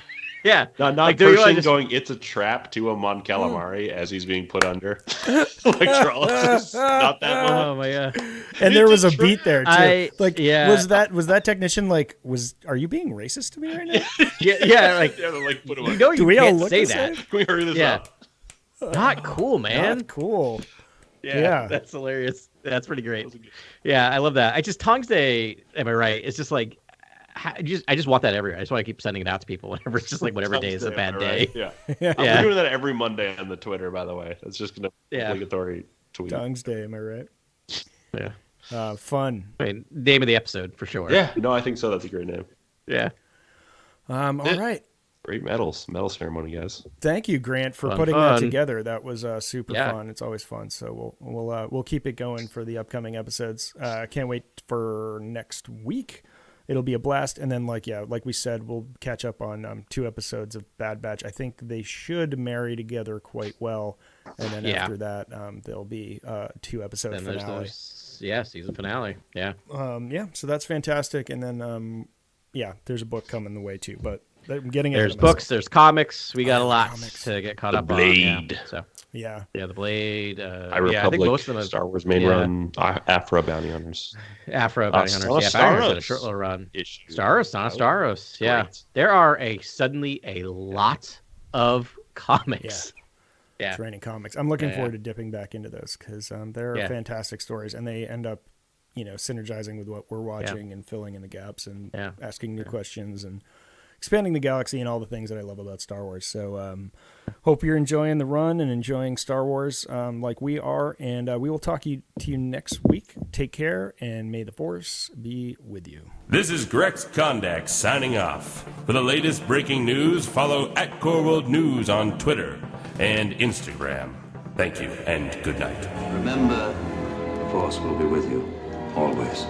yeah. Not Like, do you Pershing just- going, it's a trap to a Mon Calamari as he's being put under electrolysis. Not that moment. Oh my god. And there was a beat there too. Yeah. was that technician like, are you being racist to me right now? Yeah, like Yeah, they're like, put him you under. know Do you we all can't look say the that. same? Can we hurry this Yeah. up? Not cool, man. Not cool. Yeah, Yeah. that's hilarious. That's pretty great. Yeah, I love that. Tongs Day. Am I right? It's just like, I just want that everywhere. I just want to keep sending it out to people whenever it's just like whatever day is a bad day. Right? Yeah. Yeah. I'm Yeah. doing that every Monday on the Twitter, by the way. That's just going to be Yeah. obligatory tweet. Tongs Day. Am I right? Yeah. Fun. I mean, name of the episode for sure. Yeah, no, I think so. That's a great name. Yeah. All right. Great medal ceremony, guys. Thank you, Grant, for Fun, putting that fun. together. That was super Yeah. fun. It's always fun. So we'll keep it going for the upcoming episodes. Can't wait for next week. It'll be a blast. And then like we said, we'll catch up on 2 episodes of Bad Batch. I think they should marry together quite well. And then Yeah. after that, there'll be 2 episode Then finale. season finale. Yeah. So that's fantastic. And then there's a book coming the way too. But I'm getting ahead There's of myself. books. There's comics. We got a lot comics. to get caught up Blade. on. Yeah. So Yeah. yeah, the Blade. High Yeah, I think Republic, most of them have Star Wars main yeah. run, Afro Bounty Hunters. Afro Bounty Hunters. Yeah, Star Bounty Hunters had a Wars. short little run. Issue. Staros, Donna Staros. Yeah, Great. there are suddenly a lot of comics. Yeah. Training comics. I'm looking Yeah. forward to dipping back into those because they're Yeah. fantastic stories, and they end up, synergizing with what we're watching and filling in the gaps and Yeah. asking new questions and expanding the galaxy and all the things that I love about Star Wars. So hope you're enjoying the run and enjoying Star Wars like we are, and we will talk to you next week. Take care, and may the Force be with you. This is Grex Kondak signing off. For the latest breaking news, follow @CoreWorld News on Twitter and Instagram. Thank you and good night. Remember, the Force will be with you, always.